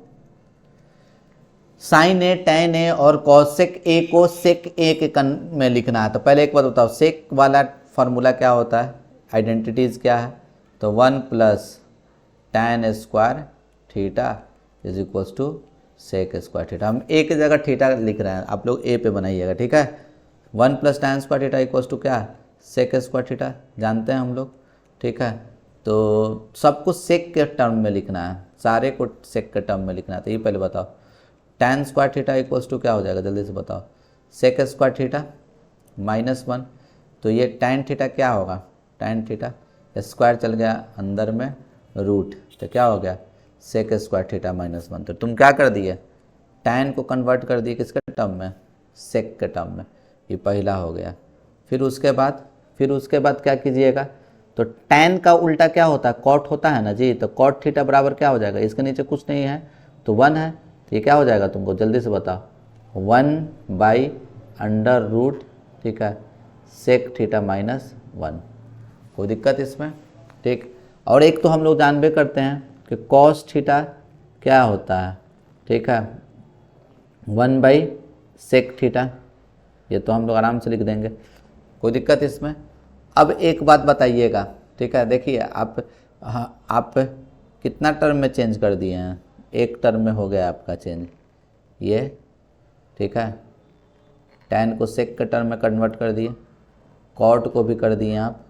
साइन ए, टेन ए और कॉसेक ए को सेक ए के में लिखना है। तो पहले एक बात बताओ, सेक वाला फार्मूला क्या होता है, आइडेंटिटीज क्या है, तो 1 plus tan square theta is equals to sec square theta. हम ए की जगह थीटा लिख रहे हैं, आप लोग ए पे बनाइएगा। ठीक है, 1 plus tan square theta equals to क्या, सेक स्क्वायर थीटा, जानते हैं हम लोग। ठीक है, तो सब कुछ सेक के टर्म में लिखना है, सारे को सेक के टर्म में लिखना है। तो ये पहले बताओ, tan square theta equals to क्या हो जाएगा, जल्दी से बताओ, सेक स्क्वायर थीटा -1, तो ये टेन थीटा क्या होगा, टेन थीटा स्क्वायर चल गया अंदर में रूट, तो क्या हो गया, सेक स्क्वायर थीटा -1। तो तुम क्या कर दिए, टेन को कन्वर्ट कर दिए किसके टर्म में, सेक के टर्म में, ये पहला हो गया। फिर उसके बाद क्या कीजिएगा, तो टेन का उल्टा क्या होता है, कॉट होता है ना जी, तो कॉट थीटा बराबर क्या हो जाएगा, इसके नीचे कुछ नहीं है तो 1 है, तो ये क्या हो जाएगा तुमको जल्दी से बताओ, 1/√, ठीक है, सेक थीटा -1। कोई दिक्कत इसमें, ठीक। और एक तो हम लोग जानबे करते हैं कि कॉस थीटा क्या होता है, ठीक है, 1/सेक थीटा, ये तो हम लोग आराम से लिख देंगे, कोई दिक्कत इसमें। अब एक बात बताइएगा, ठीक है, देखिए आप कितना टर्म में चेंज कर दिए हैं, एक टर्म में हो गया आपका चेंज ये, ठीक है, टेन को सेक के टर्म में कन्वर्ट कर दिए, कॉट को भी कर दिए आप,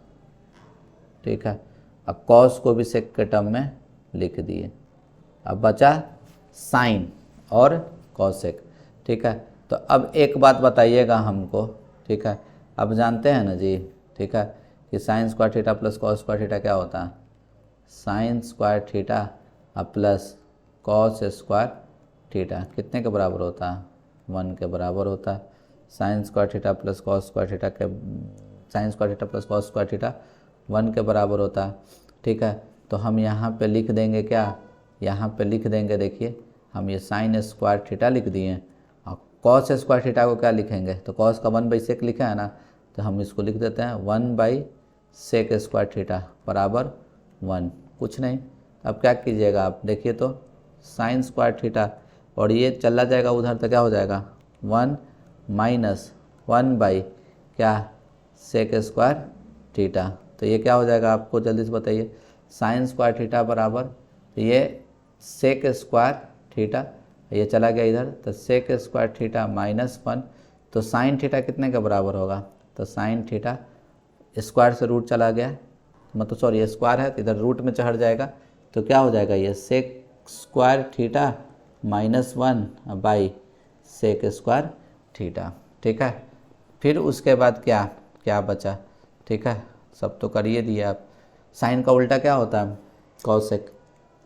ठीक है, अब कॉस को भी सेक के टर्म में लिख दिए, अब बचा साइन और कॉसेक। ठीक है, तो अब एक बात बताइएगा हमको, ठीक है, अब जानते हैं ना जी, ठीक है, कि sign square theta plus cos square theta क्या होता है, sine square theta plus cos square theta कितने के बराबर होता है, 1 के बराबर होता है। Sine square theta plus cos square theta के sine square theta plus cos square theta 1 के बराबर होता है। ठीक है, तो हम यहाँ पे लिख देंगे क्या, यहाँ पे लिख देंगे, देखिए हम ये साइन स्क्वायर थीटा लिख दिए और कॉस स्क्वायर थीटा को क्या लिखेंगे, तो कॉस का 1/sec लिखा है ना, तो हम इसको लिख देते हैं 1/sec स्क्वायर थीटा बराबर 1, कुछ नहीं। अब क्या कीजिएगा आप, देखिए तो साइन स्क्वायर थीटा और ये चला जाएगा उधर तो क्या हो जाएगा 1 माइनस 1 क्या सेक स्क्वायर थीटा। तो ये क्या हो जाएगा आपको जल्दी से बताइए, साइन स्क्वायर थीटा बराबर ये सेक स्क्वायर थीटा, ये चला गया इधर तो सेक स्क्वायर थीटा -1। तो साइन थीटा कितने के बराबर होगा, तो साइन थीटा स्क्वायर से रूट चला गया, मतलब सॉरी स्क्वायर है तो इधर रूट में चढ़ जाएगा, तो क्या हो जाएगा ये sec square theta -1 sec square theta. ठीक है, फिर उसके बाद क्या क्या बचा, ठीक है सब तो करिए दिए आप। साइन का उल्टा क्या होता है, कॉसेक,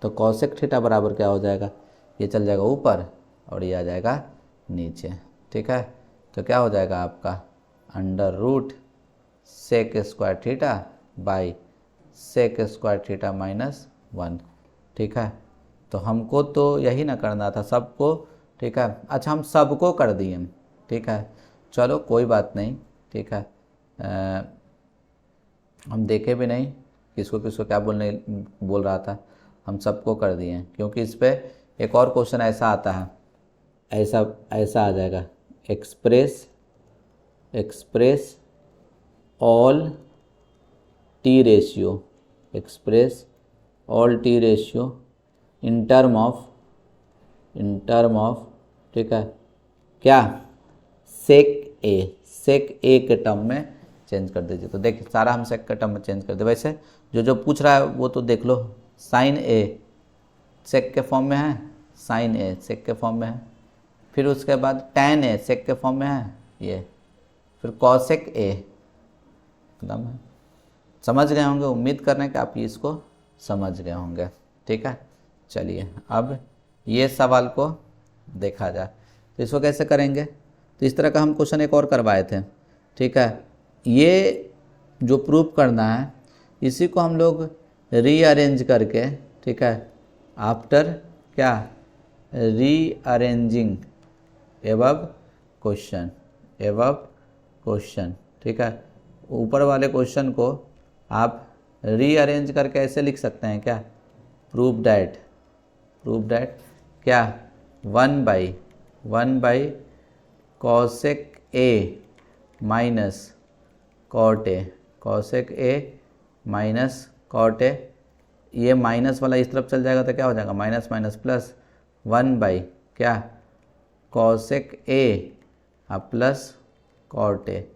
तो कॉसेक थीटा बराबर क्या हो जाएगा, ये चल जाएगा ऊपर और ये आ जाएगा नीचे। ठीक है, तो क्या हो जाएगा आपका under root sec square theta by sec square theta -1। ठीक है, तो हमको तो यही ना करना था सबको। ठीक है, अच्छा हम सबको कर दिए। ठीक है, चलो कोई बात नहीं। ठीक है, हम देखे भी नहीं किसको किसको क्या बोल रहा था, हम सबको कर दिए क्योंकि इस पर एक और क्वेश्चन ऐसा आता है, ऐसा आ जाएगा, express all T ratio, express all T ratio in term of ठीक है क्या सेक ए के टर्म में चेंज कर दीजिए। तो देखिए सारा हम सेक के टर्म में चेंज कर दे। वैसे जो पूछ रहा है वो तो देख लो, साइन ए सेक के फॉर्म में है, साइन ए सेक के फॉर्म में है, फिर उसके बाद टैन ए सेक के फॉर्म में है ये, फिर कॉसेक ए एकदम है। समझ गए होंगे, उम्मीद कर रहे हैं कि आप इसको समझ गए होंगे। ठीक है, चलिए अब ये सवाल को देखा जाए तो इसको कैसे करेंगे। तो इस तरह का हम क्वेश्चन एक और करवाए थे। ठीक है, ये जो प्रूफ करना है इसी को हम लोग रीअरेंज करके, ठीक है आफ्टर क्या रीअरेंजिंग एबव क्वेश्चन, ठीक है ऊपर वाले क्वेश्चन को आप रीअरेंज करके ऐसे लिख सकते हैं क्या, प्रूफ डैट क्या 1/1 cosec A minus cot A, cosec A minus cot A, ये माइनस वाला इस तरफ चल जाएगा तो क्या हो जाएगा माइनस माइनस प्लस 1 क्या कॉसेक ए प्लस कॉट ए,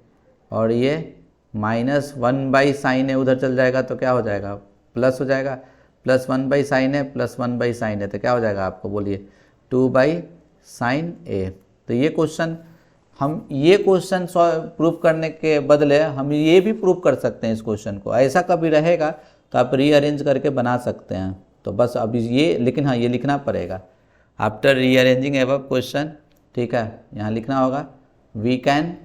और ये -1 साइन ए उधर चल जाएगा तो क्या हो जाएगा प्लस हो जाएगा, +1 साइन ए प्लस 1 साइन ए, तो क्या हो जाएगा आपको बोलिए 2 साइन ए। तो ये क्वेश्चन प्रूफ करने के बदले हम ये भी प्रूफ कर सकते हैं इस क्वेश्चन को, ऐसा कभी रहेगा तो आप रीअरेंज करके बना सकते हैं। तो बस अभी ये, लेकिन हाँ ये लिखना पड़ेगा आफ्टर रीअरेंजिंग एबव क्वेश्चन। ठीक है, यहाँ लिखना होगा we can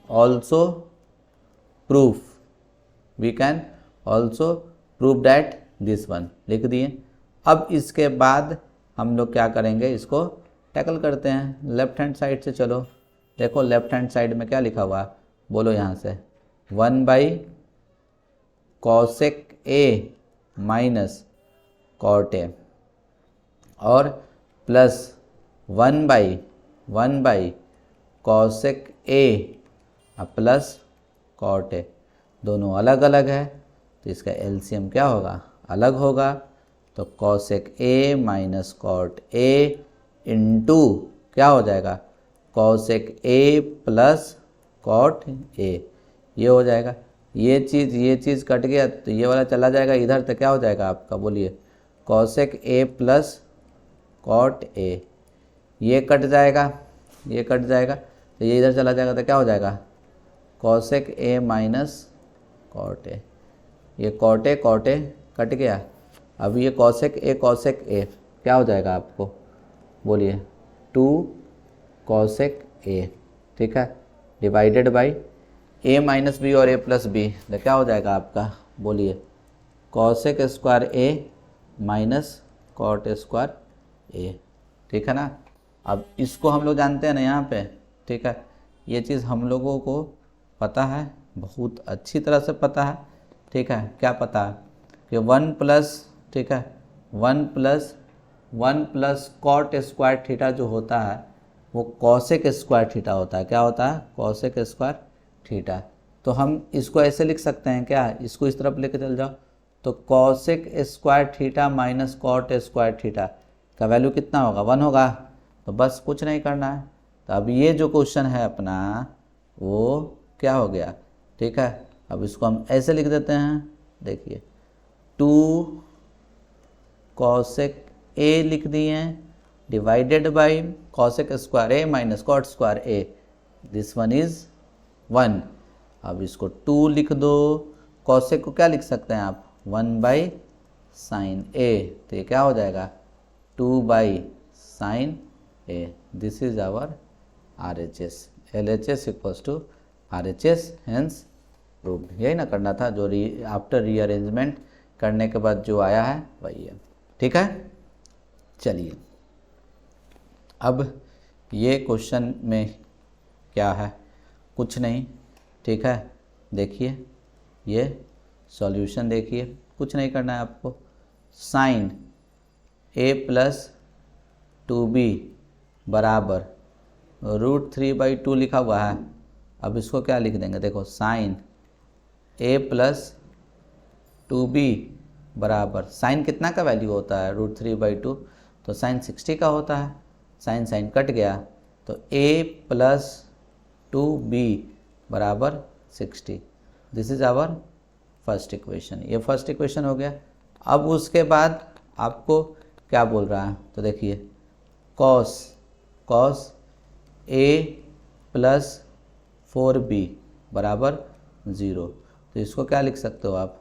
also proof that this one, लिख दिए। अब इसके बाद हम लोग क्या करेंगे, इसको टैकल करते हैं लेफ्ट हैंड साइड से। चलो देखो लेफ्ट हैंड साइड में क्या लिखा हुआ है, बोलो यहाँ से 1 कॉसेक ए माइनस कॉट ए और plus 1 cosec A plus cot a, दोनों अलग अलग है तो इसका एलसीएम क्या होगा, अलग होगा। तो cosec A minus cot A into क्या हो जाएगा cosec A plus cot A, ये हो जाएगा। ये चीज़ कट गया तो ये वाला चला जाएगा इधर, तो क्या हो जाएगा आपका बोलिए cosec A plus cot A, ये कट जाएगा तो ये इधर चला जाएगा तो क्या हो जाएगा cosec A minus cot A, ये कॉट ए कट गया। अब ये कॉसेक ए क्या हो जाएगा आपको, बोलिए 2 कॉसेक ए, ठीक है, divided by A minus B और ए प्लस बी, तो क्या हो जाएगा आपका, बोलिए cosec square A minus cot square ए, ठीक है ना। अब इसको हम लोग जानते हैं ना यहाँ पे, ठीक है, ये चीज़ हम लोगों को पता है, बहुत अच्छी तरह से पता है, ठीक है। क्या पता है कि 1 प्लस, ठीक है, 1 प्लस कॉट स्क्वायर थीटा जो होता है वो कॉसेक स्क्वायर थीटा होता है। क्या होता है, कॉसेक स्क्वायर थीटा। तो हम इसको ऐसे लिख सकते हैं, क्या, इसको इस तरफ लेके चल जाओ, तो cosec square theta minus cot square theta का वैल्यू कितना होगा, 1 होगा। तो बस कुछ नहीं करना है। तो अब ये जो क्वेश्चन है अपना वो क्या हो गया, ठीक है। अब इसको हम ऐसे लिख देते हैं, देखिए 2 कॉसेक ए लिख दिए divided by cosec square A minus cot square A, this one is 1। अब इसको 2 लिख दो, कॉसेक को क्या लिख सकते हैं आप, 1 बाई साइन ए, तो ये क्या हो जाएगा 2 by sine A. This is our RHS, LHS equals to RHS, hence proved. यही ना करना था, जो आफ्टर रीअरेंजमेंट करने के बाद जो आया है वही है, ठीक है। चलिए अब ये क्वेश्चन में क्या है, कुछ नहीं, ठीक है। देखिए ये सॉल्यूशन देखिए, कुछ नहीं करना है आपको, साइन a प्लस 2b बराबर √3/2 लिखा हुआ है। अब इसको क्या लिख देंगे, देखो साइन a प्लस 2b बराबर, साइन कितना का वैल्यू होता है, √3/2, तो साइन 60 का होता है। साइन साइन कट गया, तो a प्लस 2b बराबर 60, this is our first equation. ये फर्स्ट इक्वेशन हो गया। अब उसके बाद आपको क्या बोल रहा है, तो देखिए कॉस a प्लस 4b बराबर 0, तो इसको क्या लिख सकते हो आप,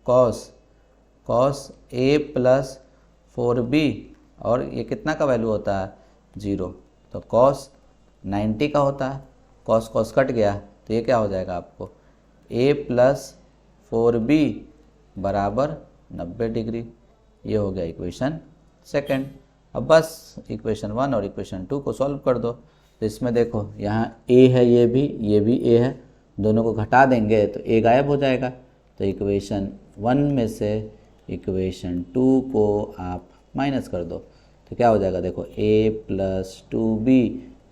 कॉस a प्लस 4b, और ये कितना का वैल्यू होता है 0, तो कॉस 90 का होता है। कॉस कट गया, तो ये क्या हो जाएगा आपको, a प्लस 4b बराबर 90 डिग्री। ये हो गया इक्वेशन सेकंड। अब बस इक्वेशन 1 और इक्वेशन 2 को सॉल्व कर दो। तो इसमें देखो यहाँ a है, ये भी a है, दोनों को घटा देंगे तो a गायब हो जाएगा। तो इक्वेशन 1 में से इक्वेशन 2 को आप माइनस कर दो, तो क्या हो जाएगा, देखो a प्लस 2b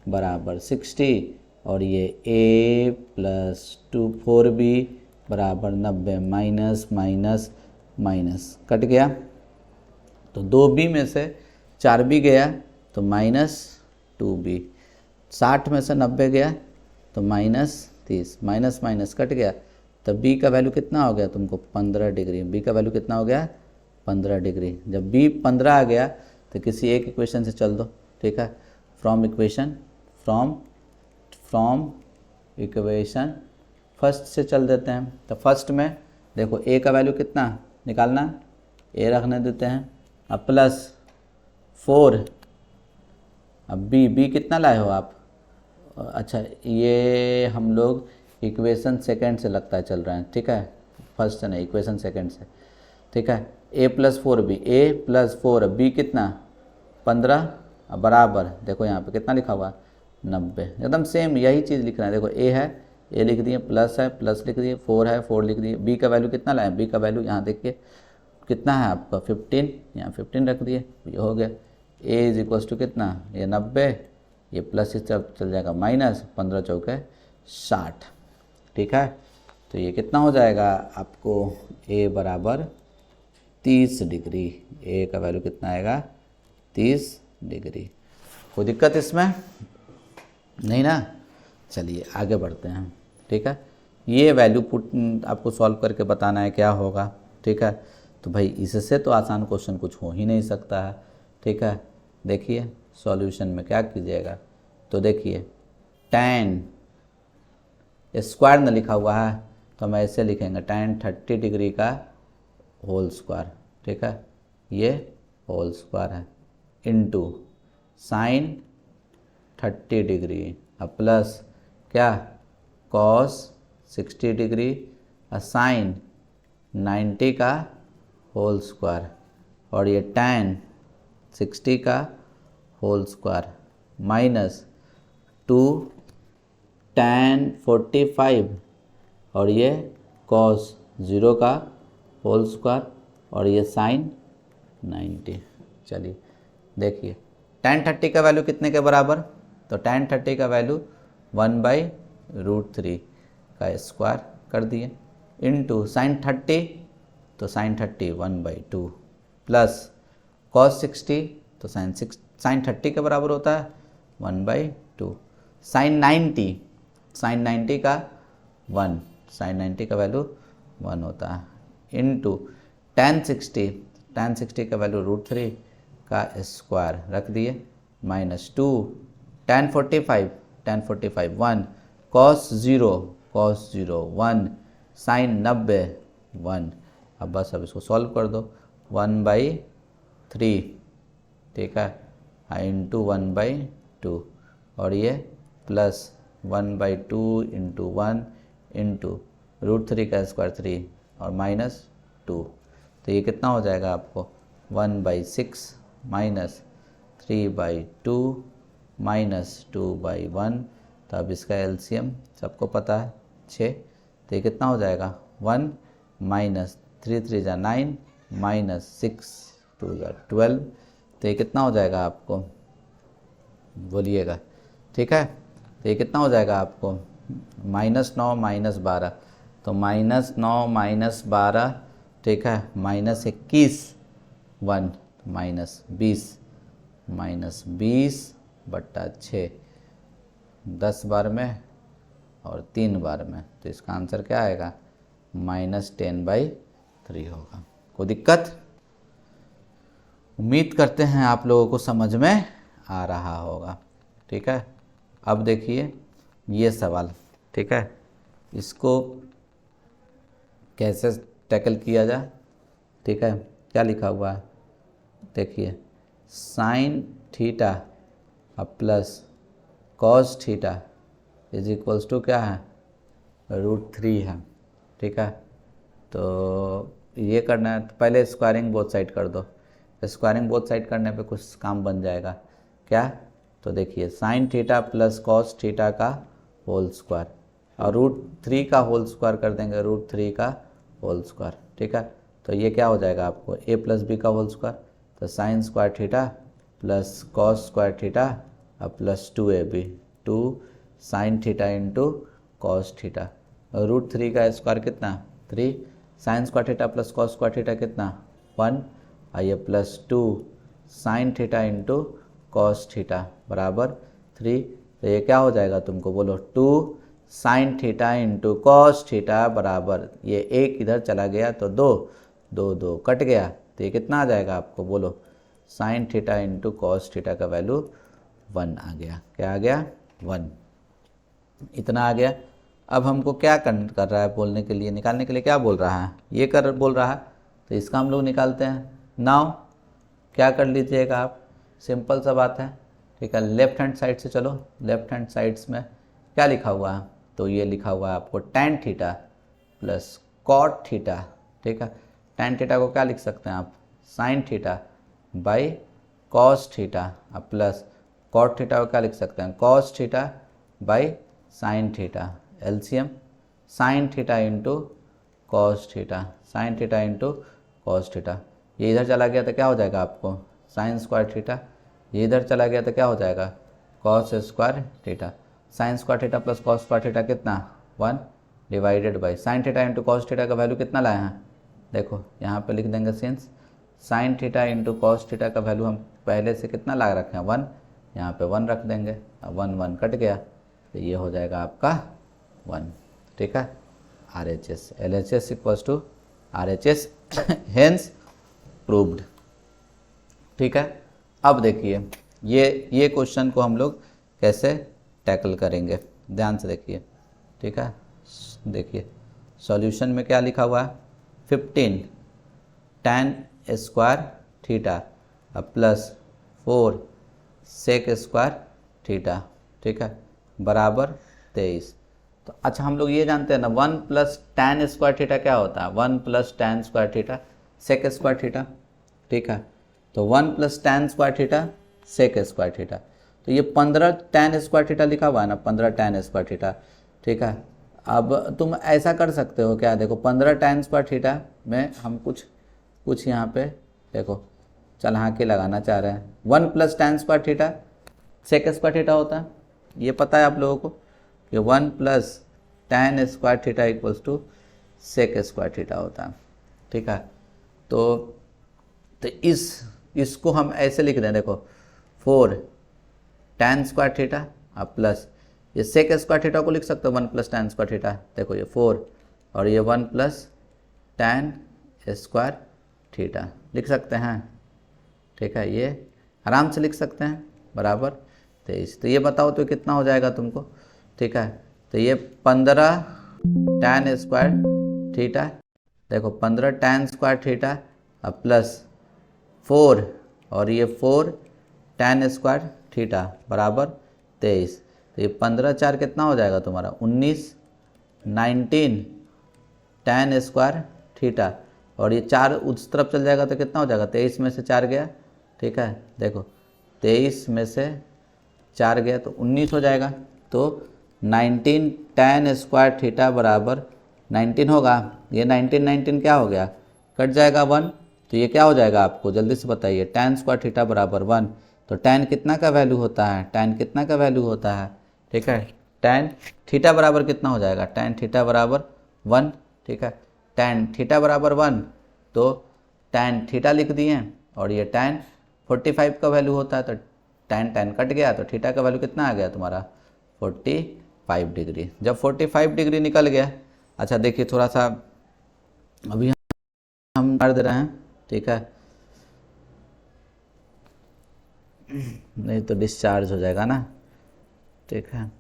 बराबर 60, और ये a प्लस 4b बराबर 90, माइनस माइनस माइनस कट गया, तो 2b में से 4b गया तो माइनस 2b, 60 में से 90 गया तो माइनस 30, माइनस माइनस कट गया, तो b का वैल्यू कितना हो गया तुमको, 15 डिग्री। b का वैल्यू कितना हो गया, 15 डिग्री। जब b 15 आ गया तो किसी एक इक्वेशन से चल दो, ठीक है। फ्रॉम इक्वेशन फर्स्ट से चल देते हैं। तो फर्स्ट में देखो a का वैल्यू कितना निकालना, a रखने देते हैं, अब प्लस 4, अब b कितना लाए हो आप, अच्छा ये हम लोग इक्वेशन सेकंड से लगता है चल रहे हैं, ठीक है, फर्स्ट से नहीं, इक्वेशन सेकंड से, ठीक है। a plus 4b, a plus 4, b कितना 15 बराबर, देखो यहाँ पे कितना लिखा हुआ 90, एकदम सेम यही चीज़ लिख रहे हैं। देखो a है, a लिख दिए, प्लस है प्लस लिख दिए, 4 है 4 लिख दिए। b का वैल्यू कितना लाए, b का वैल्यू यहाँ देखिए कितना है आपका 15, यहाँ 15 रख दिए, ये हो गया। a इज इक्वल्स टू कितना, ये 90, ये प्लस इस तरफ चल जाएगा माइनस, 15 चौके 60, ठीक है। तो ये कितना हो जाएगा आपको, a बराबर 30 डिग्री, a का वैल्यू कितना आएगा 30 डिग्री। कोई दिक्कत इसमें नहीं ना। चलिए आगे बढ़ते हैं, ठीक है। ये वैल्यू पुट आपको सॉल्व करके बताना है क्या होगा, ठीक है। तो भाई इससे तो आसान क्वेश्चन कुछ हो ही नहीं सकता है, ठीक है। देखिए सॉल्यूशन में क्या कीजिएगा, तो देखिए tan स्क्वायर न लिखा हुआ है, तो हम ऐसे लिखेंगे tan 30 डिग्री का होल स्क्वायर, ठीक है, ये होल स्क्वायर है, इनटू साइन 30 डिग्री अब प्लस क्या कॉस 60 डिग्री साइन 90 का होल स्क्वायर और ये tan 60 का होल स्क्वायर माइनस 2 tan 45 और ये cos 0 का होल स्क्वायर और ये साइन 90। चलिए देखिए tan 30 का वैल्यू कितने के बराबर, तो tan 30 का वैल्यू 1/√3 का स्क्वायर कर दिए इनटू साइन 30, तो साइन 30 1/2 प्लस cos 60, तो साइन 30 के बराबर होता है 1/2 साइन 90 का 1, साइन 90 का वैल्यू 1 होता है इनटू tan 60 का वैल्यू √3 का स्क्वायर रख दिए माइनस 2 tan 45 1 cos 0 1 साइन 90 1। अब बस अब इसको सॉल्व कर दो 1/3, ठीक है, इंटू 1/2 और ये प्लस 1/2 इंटू 1 इंटू √3 का स्क्वायर 3 और माइनस 2, तो ये कितना हो जाएगा आपको 1/6 माइनस 3/2 माइनस 2/1। तो अब इसका एलसीएम सबको पता है 6, तो ये कितना हो जाएगा 1 माइनस 3 3 जा 9 माइनस 6 2 जा 12, तो ये कितना हो जाएगा आपको बोलिएगा, ठीक है, तो ये कितना हो जाएगा आपको -9 -12, तो -9 -12, ठीक है, -21 1 -20/6 10 बार में और 3 बार में, तो इसका आंसर क्या आएगा -10/3 होगा। कोई दिक्कत? उम्मीद करते हैं आप लोगों को समझ में आ रहा होगा, ठीक है। अब देखिए ये सवाल, ठीक है, इसको कैसे टैकल किया जाए, ठीक है, क्या लिखा हुआ है देखिए साइन थीटा अब plus cos theta is equals to क्या है √3 है, ठीक है। तो ये करना है तो पहले स्क्वायरिंग बोथ साइड कर दो, स्क्वायरिंग बोथ साइड करने पे कुछ काम बन जाएगा क्या, तो देखिए sine theta plus cos theta का होल स्क्वायर और √3 का होल स्क्वायर कर देंगे √3 का होल स्क्वायर, ठीक है। तो ये क्या हो जाएगा आपको a प्लस बी का होल स्क्वायर, तो sine square theta plus cos square theta और plus 2ab 2 sine theta into cos theta, √3 का स्क्वायर कितना 3, sine square theta plus cos square theta कितना 1 और ये plus 2 sine theta into cos theta बराबर 3, तो ये क्या हो जाएगा तुमको बोलो 2 sine theta into cos theta बराबर ये एक इधर चला गया तो 2 कट गया, तो ये कितना आ जाएगा आपको बोलो sign theta into cos theta का वैल्यू 1 आ गया, क्या आ गया 1, इतना आ गया। अब हमको क्या कर रहा है बोलने के लिए, निकालने के लिए क्या बोल रहा है, ये बोल रहा है, तो इसका हम लोग निकालते हैं। नाउ क्या कर लीजिएगा आप, सिंपल सा बात है, ठीक है, लेफ्ट हैंड साइड से चलो, लेफ्ट हैंड साइड्स में क्या लिखा हुआ है, तो ये लिखा हुआ है आपको tan theta plus cot theta, ठीक है, tan थीटा को क्या लिख सकते हैं आप sine theta by cos theta plus cot theta को क्या लिख सकते हैं cos theta by sine theta, LCM sine theta into cos theta, sine theta into cos theta, ये इधर चला गया तो क्या हो जाएगा आपको साइन स्क्वायर थीटा, ये इधर चला गया तो क्या हो जाएगा cos square theta, sine square theta plus cos square theta कितना 1 divided by sine theta into cos theta का वैल्यू कितना लाए हैं, देखो यहाँ पे लिख देंगे since sign theta into cos theta का वैल्यू हम पहले से कितना ला रखे हैं 1, यहाँ पे 1 रख देंगे, 1 कट गया, तो ये हो जाएगा आपका 1, ठीक है, RHS LHS equals to RHS hence proved, ठीक है। अब देखिए ये क्वेश्चन को हम लोग कैसे टैकल करेंगे, ध्यान से देखिए, ठीक है, देखिए सॉल्यूशन में क्या लिखा हुआ है 15 tan square theta plus 4 sec square theta, ठीक है, बराबर 23। तो अच्छा हम लोग ये जानते हैं ना 1 प्लस tan स्क्वायर थीटा क्या होता है, 1 plus tan square theta sec square theta, ठीक है। तो 1 plus tan square theta sec square theta, तो ये 15 tan स्क्वायर थीटा लिखा हुआ है ना, 15 tan स्क्वायर थीटा, ठीक है। अब तुम ऐसा कर सकते हो क्या, देखो 15 tan स्क्वायर थीटा में हम कुछ यहाँ पे देखो चला के लगाना चाह रहे हैं। 1 plus tan square theta sec square theta होता है, ये पता है आप लोगों को कि 1 plus tan square theta equals to sec square theta होता है, ठीक है। तो इसको हम ऐसे लिख दें, देखो 4 tan स्क्वायर थीटा प्लस ये सेक स्क्वायर थीटा को लिख सकते हो 1 प्लस tan स्क्वायर थीटा, देखो ये 4 और ये 1 प्लस tan स्क्वायर थीटा लिख सकते हैं, ठीक है, ये आराम से लिख सकते हैं, बराबर 23। तो ये बताओ तो कितना हो जाएगा तुमको, ठीक है। तो ये 15 tan स्क्वायर थीटा, देखो 15 tan स्क्वायर थीटा प्लस 4 और ये 4 tan स्क्वायर थीटा बराबर 23। तो ये 15 4 कितना हो जाएगा तुम्हारा 19 tan स्क्वायर थीटा और ये 4 उस तरफ चल जाएगा तो कितना हो जाएगा 23 में से 4 गया, ठीक है, देखो 23 में से 4 गया तो 19 हो जाएगा। तो 19 tan स्क्वायर थीटा बराबर 19 होगा, ये 19 क्या हो गया, कट जाएगा 1, तो ये क्या हो जाएगा आपको जल्दी से बताइए, tan स्क्वायर थीटा बराबर 1। तो tan कितना का वैल्यू होता है, tan कितना का वैल्यू होता है, ठीक है, tan थीटा बराबर कितना हो जाएगा, tan थीटा बराबर 1, ठीक है, tan थीटा बराबर 1, तो tan थीटा लिख दिए और ये tan 45 का वैल्यू होता है, तो tan कट गया तो थीटा का वैल्यू कितना आ गया तुम्हारा 45 डिग्री। जब 45 डिग्री निकल गया, अच्छा देखिए थोड़ा सा अभी हम कर दे रहे हैं, ठीक है, नहीं तो डिस्चार्ज हो जाएगा ना, ठीक है।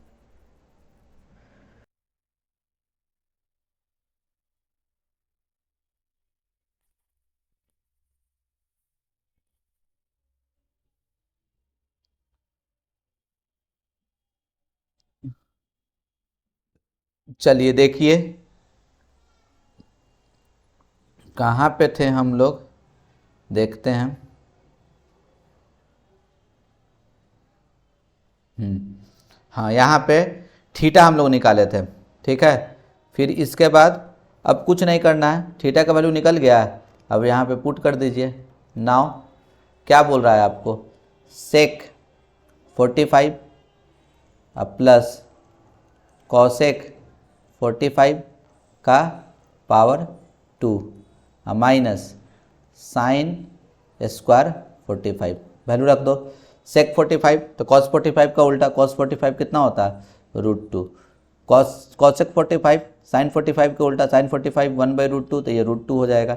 चलिए देखिए कहाँ पे थे हम लोग, देखते हैं। हाँ यहाँ पे थीटा हम लोग निकाले थे, ठीक है। फिर इसके बाद अब कुछ नहीं करना है, थीटा का वैल्यू निकल गया है, अब यहाँ पे पुट कर दीजिए। नाउ क्या बोल रहा है आपको, सेक 45 प्लस कॉसेक 45 का power 2 minus sine square 45, value रख दो। सेक 45 तो कॉस 45 का उल्टा, कॉस 45 कितना होता है √2, कॉसेक 45 साइन 45 का उल्टा, साइन 45 1/√2, तो ये √2 हो जाएगा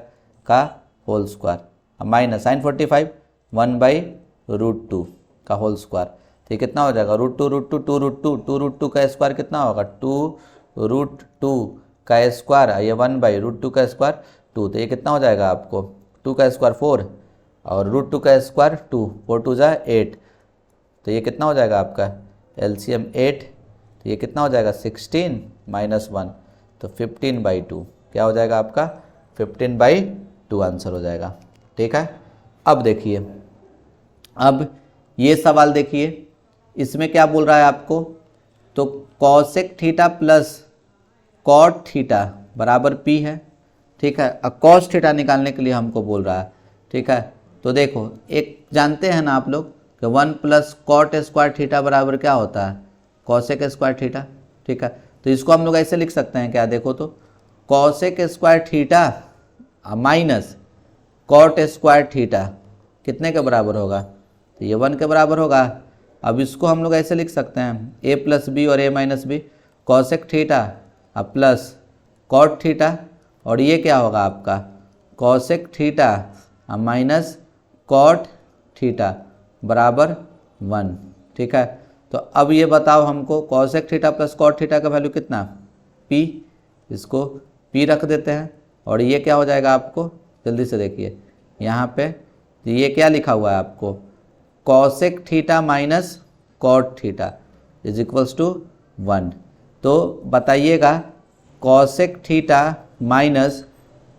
का होल स्क्वायर माइनस साइन 45 1/√2 का होल स्क्वायर, तो ये कितना हो जाएगा √2 2√2 का स्क्वायर कितना होगा 2√2 का स्क्वायर, ये 1/√2 का स्क्वायर 2, तो ये कितना हो जाएगा आपको 2 का स्क्वायर 4 और √2 का स्क्वायर 2, 4 2 जा 8, तो ये कितना हो जाएगा आपका एलसीएम 8, तो ये कितना हो जाएगा 16 - 1, तो 15/2 क्या हो जाएगा आपका 15/2 आंसर हो जाएगा, ठीक है। अब देखिए, अब ये सवाल देखिए, इसमें क्या बोल रहा है आपको, तो cosec theta plus cot theta बराबर पी है, ठीक है। अब कॉस थीटा निकालने के लिए हमको बोल रहा है, ठीक है। तो देखो एक जानते हैं ना आप लोग कि 1 प्लस कॉट स्क्वायर थीटा बराबर क्या होता है कॉसेक स्क्वायर थीटा, ठीक है। तो इसको हम लोग ऐसे लिख सकते हैं क्या, देखो तो cosec square theta minus cot square theta कितने के बराबर होगा, तो ये 1 के बराबर होगा। अब इसको हम लोग ऐसे लिख सकते हैं a प्लस बी और a minus B, cosec theta plus cot theta, और ये क्या होगा आपका cosec theta minus cot theta बराबर 1, ठीक है। तो अब ये बताओ हमको cosec theta plus cot theta का वैल्यू कितना p, इसको P रख देते हैं और ये क्या हो जाएगा आपको, जल्दी से देखिए यहाँ पे, तो ये क्या लिखा हुआ है आपको, cosec theta minus cot theta is equals to 1। तो बताइएगा cosec theta minus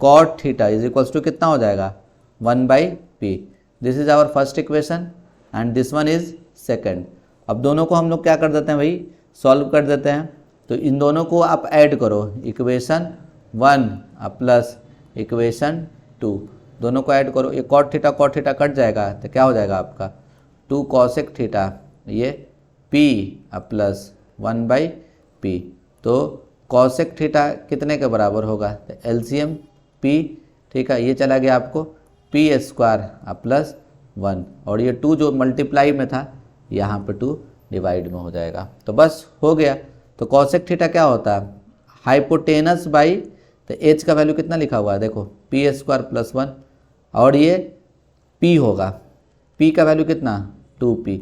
cot theta is equals to कितना हो जाएगा, 1/p। This is our first equation and this one is second. अब दोनों को हम लोग क्या कर देते हैं भाई, सॉल्व कर देते हैं। तो इन दोनों को आप ऐड करो, इक्वेशन 1 प्लस इक्वेशन 2, दोनों को ऐड करो। ये कॉट थीटा कट जाएगा तो क्या हो जाएगा आपका 2 कॉसेक थीटा, ये p प्लस 1/p। तो कॉसेक थीटा कितने के बराबर होगा, तो एलसीएम p, ठीक है, ये चला गया आपको p² प्लस 1 और ये 2 जो मल्टीप्लाई में था यहाँ पे 2 डिवाइड में हो जाएगा। तो बस हो गया। तो कॉसेक थीटा क्या होता है, हाइपोटेनस बाई, तो h का वैल्यू कितना लिखा हुआ है देखो p² प्लस 1 और ये p होगा, p का वैल्यू कितना 2p,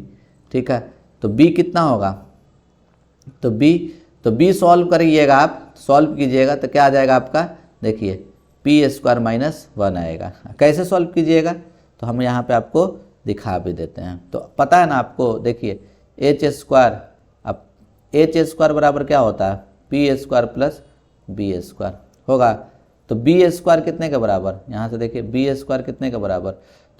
ठीक है। तो b कितना होगा, तो b सॉल्व करिएगा, आप सॉल्व कीजिएगा तो क्या आ जाएगा आपका, देखिए p² माइनस 1 आएगा। कैसे सॉल्व कीजिएगा, तो हम यहाँ पे आपको दिखा भी देते हैं। तो पता है ना आपको, देखिए h², अब h² बराबर क्या होता है p² प्लस b² होगा। तो b² कितने के बराबर, यहाँ से देखिए b² कितने के बराबर,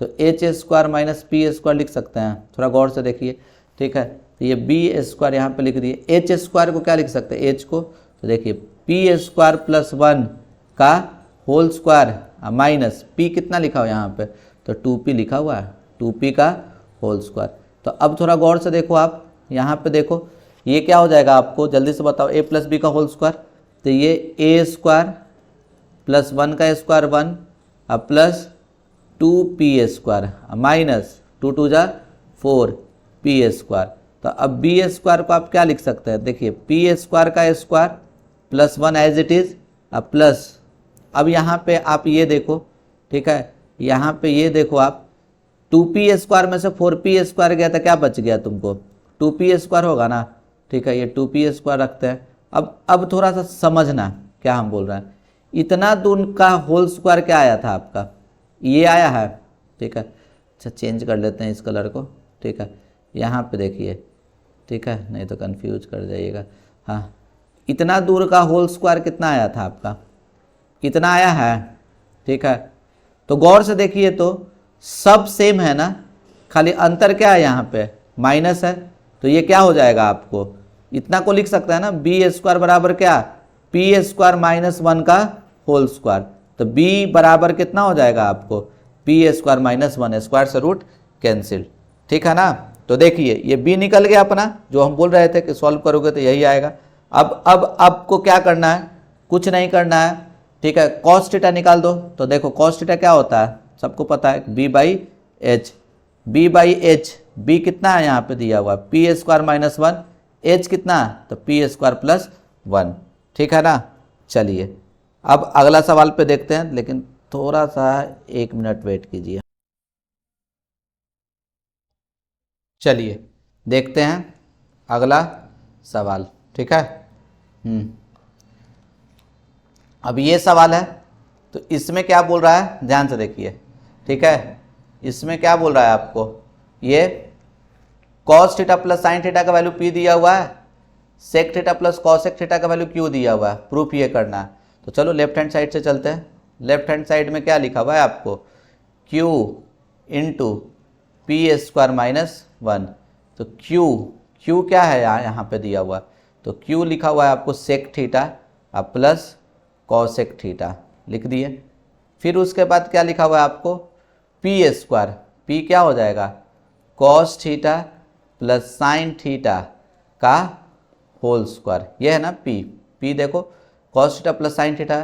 तो h² माइनस p² लिख सकते हैं, थोड़ा गौर से देखिए, ठीक है। तो ये b² यहाँ पे लिख दिए, h² को क्या लिख सकते हैं, h को, तो देखिए p² प्लस 1 का होल स्क्वायर माइनस p कितना लिखा हुआ यहाँ पे, तो 2p लिखा हुआ है, 2p का होल स्क्वायर। तो अब थोड़ा गौर से देखो, आप यहाँ पे देखो ये क्या हो जाएगा आपको, जल्दी से बताओ, a प्लस b का होल स्क्वायर, तो ये a² प्लस 1 का स्क्वायर 1 अब प्लस 2p² माइनस 2 2 जा 4p²। तो अब b² को आप क्या लिख सकते हैं, देखिए p² का square plus 1 as it is, अब प्लस, अब यहाँ पे आप ये देखो, ठीक है, यहाँ पे ये देखो आप 2p² में से 4p² गया था, क्या बच गया तुमको, 2p² होगा ना, ठीक है, ये 2p² रखते हैं। अब थोड़ा सा समझना क्या हम बोल रहे हैं, इतना दूर का होल स्क्वायर क्या आया था आपका, ये आया है, ठीक है। अच्छा चेंज कर लेते हैं इस कलर को, ठीक है, यहाँ पे देखिए, ठीक है, नहीं तो कंफ्यूज कर जाइएगा। हाँ, इतना दूर का होल स्क्वायर कितना आया था आपका, इतना आया है, ठीक है। तो गौर से देखिए, तो सब सेम है ना, खाली अंतर क्या है, यहाँ पे माइनस है, तो ये क्या हो जाएगा आपको, इतना को लिख सकता है ना, b² बराबर क्या, p² माइनस 1 का होल स्क्वायर। तो b बराबर कितना हो जाएगा आपको, p² माइनस 1, स्क्वायर से रूट कैंसिल, ठीक है ना। तो देखिए ये b निकल गया अपना, जो हम बोल रहे थे कि सॉल्व करोगे तो यही आएगा। अब आपको क्या करना है, कुछ नहीं करना है, ठीक है, cos थीटा निकाल दो। तो देखो cos थीटा क्या होता है, सबको पता है, b/h, b/h, b कितना है यहाँ पे दिया हुआ, p² माइनस 1, h कितना, तो p² प्लस 1, ठीक है ना। चलिए अब अगला सवाल पे देखते हैं, लेकिन थोड़ा सा 1 मिनट वेट कीजिए। चलिए देखते हैं अगला सवाल, ठीक है। अब ये सवाल है, तो इसमें क्या बोल रहा है, ध्यान से देखिए, ठीक है। इसमें क्या बोल रहा है आपको, ये cos theta plus sine theta का वैल्यू p दिया हुआ है, sec theta plus cosec theta का वैल्यू q दिया हुआ है, प्रूफ ये करना है। तो चलो लेफ्ट हैंड साइड से चलते हैं। लेफ्ट हैंड साइड में क्या लिखा हुआ है आपको, q इंटू p² माइनस 1। तो q क्या है यहाँ पे दिया हुआ, तो q लिखा हुआ है आपको सेक थीटा अब प्लस कॉसेक थीटा लिख दिए। फिर उसके बाद क्या लिखा हुआ है आपको, p², p क्या हो जाएगा, cos theta plus sine theta का होल स्क्वायर, ये है ना p देखो cos theta plus sine theta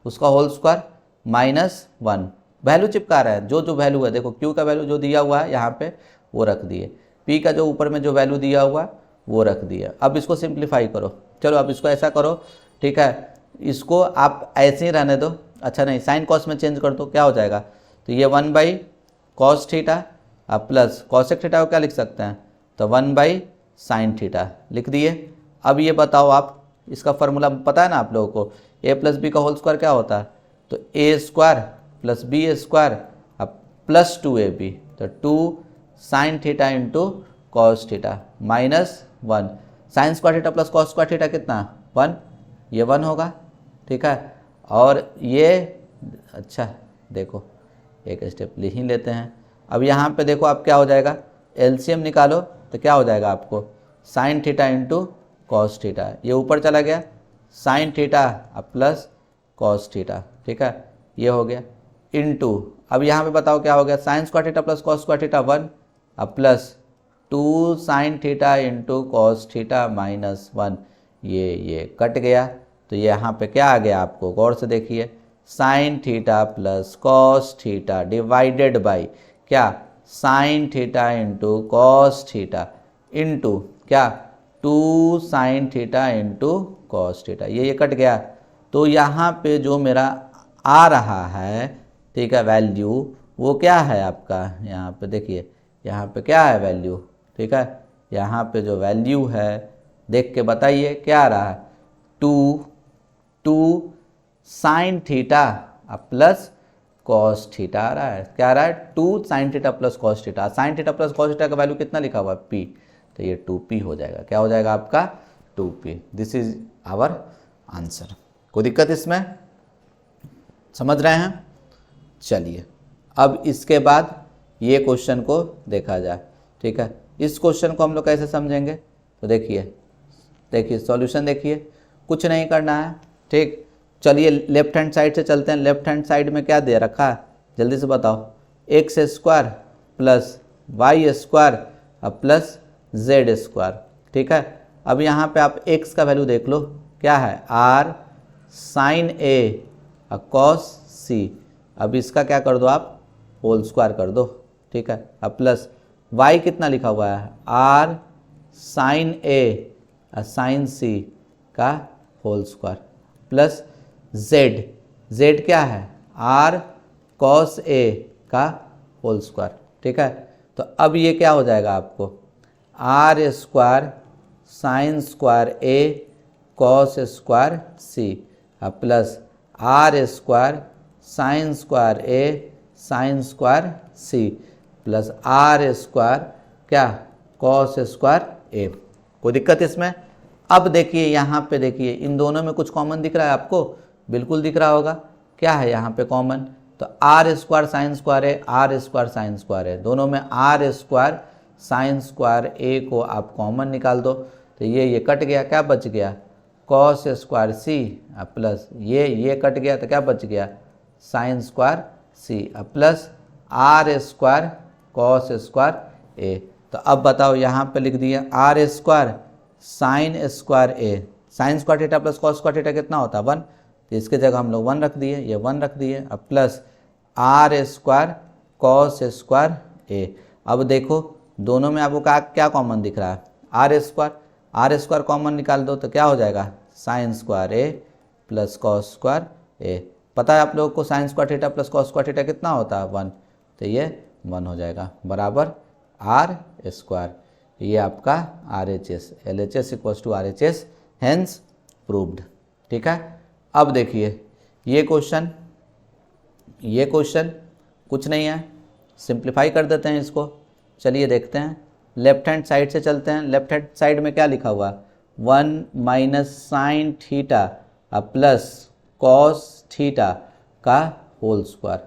उसका होल स्क्वायर माइनस 1, वैल्यू चिपका रहा है, जो वैल्यू है देखो, q का वैल्यू जो दिया हुआ है यहाँ पे वो रख दिए, p का जो ऊपर में जो वैल्यू दिया हुआ है वो रख दिया। अब इसको सिंप्लीफाई करो, चलो अब इसको ऐसा करो, ठीक है, इसको आप ऐसे ही रहने दो, अच्छा नहीं साइन कॉस में चेंज कर दो, क्या हो जाएगा, तो ये 1/cos थीटा अब प्लस कॉसेक थीटा को क्या लिख सकते हैं, तो 1/sin थीटा लिख दिए। अब ये बताओ आप, इसका फॉर्मूला पता है ना आप लोगों को, ए प्लस बी का होल स्क्वायर क्या होता है, तो a square plus B square अब प्लस 2ab, तो 2 sine theta into cos theta minus 1, sign square theta plus cos square theta कितना 1, ये 1 होगा, ठीक है। और ये अच्छा देखो एक स्टेप ले ही लेते हैं। अब यहाँ पे देखो अब क्या हो जाएगा, एलसीएम निकालो तो क्या हो जाएगा आपको, sign theta into cos theta, ये ऊपर चला गया साइन थीटा अब प्लस कॉस थीटा, ठीक है, ये हो गया इंटू, अब यहाँ पे बताओ क्या हो गया, sine square theta plus cos square theta 1 अब plus 2 sine theta into cos theta minus 1, ये कट गया, तो यहाँ पे क्या आ गया आपको, गौर से देखिए, sine theta plus cos theta divided by क्या, sine theta into cos theta into क्या 2 sine theta into cos theta, ये कट गया। तो यहाँ पे जो मेरा आ रहा है, ठीक है, वैल्यू वो क्या है आपका, यहाँ पे देखिए यहाँ पे क्या है वैल्यू, ठीक है, यहाँ पे जो वैल्यू है देख के बताइए क्या आ रहा है, 2 sine theta plus cos theta आ रहा है, क्या आ रहा है 2 sine theta plus cos theta, sine theta plus cos theta का वैल्यू कितना लिखा हुआ है p, तो ये 2p हो जाएगा, क्या हो जाएगा आपका 2p, this is our answer. कोई दिक्कत इसमें, समझ रहे हैं। चलिए अब इसके बाद ये क्वेश्चन को देखा जाए, ठीक है, इस क्वेश्चन को हम लोग कैसे समझेंगे, तो देखिए सॉल्यूशन देखिए, कुछ नहीं करना है, ठीक, चलिए लेफ्ट हैंड साइड से चलते हैं। लेफ्ट हैंड साइड में क्या दे रखा है जल्दी से बताओ, x square plus Y square plus z square, ठीक है। अब यहाँ पे आप x का वैल्यू देख लो क्या है, r साइन ए कॉस सी, अब इसका क्या कर दो आप होल स्क्वायर कर दो, ठीक है, अब प्लस y कितना लिखा हुआ है, r साइन ए साइन सी का होल स्क्वायर प्लस z क्या है r कॉस ए का होल स्क्वायर, ठीक है। तो अब ये क्या हो जाएगा आपको, r square sine square a cos square c plus r square sine square a sine square c plus r square क्या कॉस स्क्वायर ए। कोई दिक्कत इसमें। अब देखिए यहाँ पे देखिए इन दोनों में कुछ कॉमन दिख रहा है आपको, बिल्कुल दिख रहा होगा, क्या है यहाँ पे कॉमन, तो r स्क्वायर साइन स्क्वायर है, r स्क्वायर साइन स्क्वायर है, दोनों में r स्क्वायर साइन स्क्वायर ए को आप कॉमन निकाल दो, तो ये कट गया, क्या बच गया कॉस स्क्वायर सी प्लस ये कट गया, तो क्या बच गया sine square c plus r square cos square a. तो अब बताओ यहाँ पे लिख दिया r square sine square a, sine square theta plus cos square theta कितना होता है 1, तो इसके जगह हम लोग 1 रख दिए, ये 1 रख दिए, अब plus r square cos square a. अब देखो दोनों में आपको क्या कॉमन दिख रहा है, आर स्क्वायर कॉमन निकाल दो तो क्या हो जाएगा sine square A plus cos square ए। पता है आप लोगों को sign square theta plus cos square theta कितना होता है 1, तो ये 1 हो जाएगा बराबर आर स्क्वायर, ये आपका RHS, LHS equals to RHS, hence proved, ठीक है। अब देखिए ये क्वेश्चन कुछ नहीं है, सिंप्लीफाई कर देते हैं इसको, चलिए देखते हैं। लेफ्ट हैंड साइड से चलते हैं, लेफ्ट हैंड साइड में क्या लिखा हुआ 1 minus sine theta plus cos theta का होल स्क्वायर,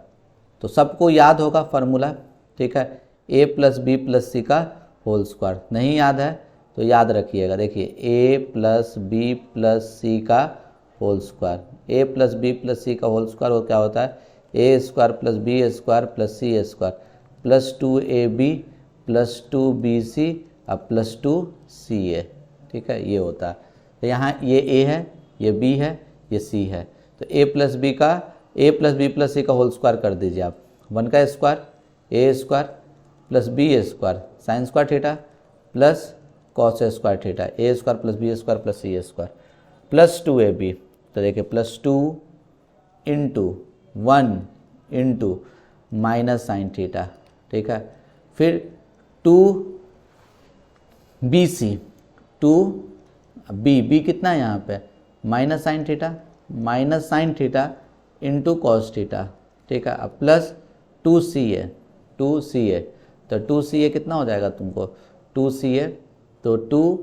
तो सबको याद होगा फार्मूला, ठीक है, a plus b plus c का होल स्क्वायर, नहीं याद है तो याद रखिएगा, देखिए a plus b plus c का whole square, a plus b plus c का होल स्क्वायर वो क्या होता है a square plus B square plus c square plus 2ab plus 2bc plus 2ca, ठीक है, ये होता है। तो यहाँ ये a है, ये b है, ये c है, तो a plus b plus c का होल स्क्वायर कर दीजिए आप, 1 का square a square plus B square sine square theta plus cos square theta, a square plus B square plus c square plus 2ab, तो देखिए plus 2 into 1 into minus sine theta, ठीक है, फिर 2bc, 2b कितना है यहाँ पे minus sine theta, minus sine theta into cos theta, ठीक है, अब प्लस 2CA, 2CA, तो 2CA कितना हो जाएगा तुमको, 2CA, तो 2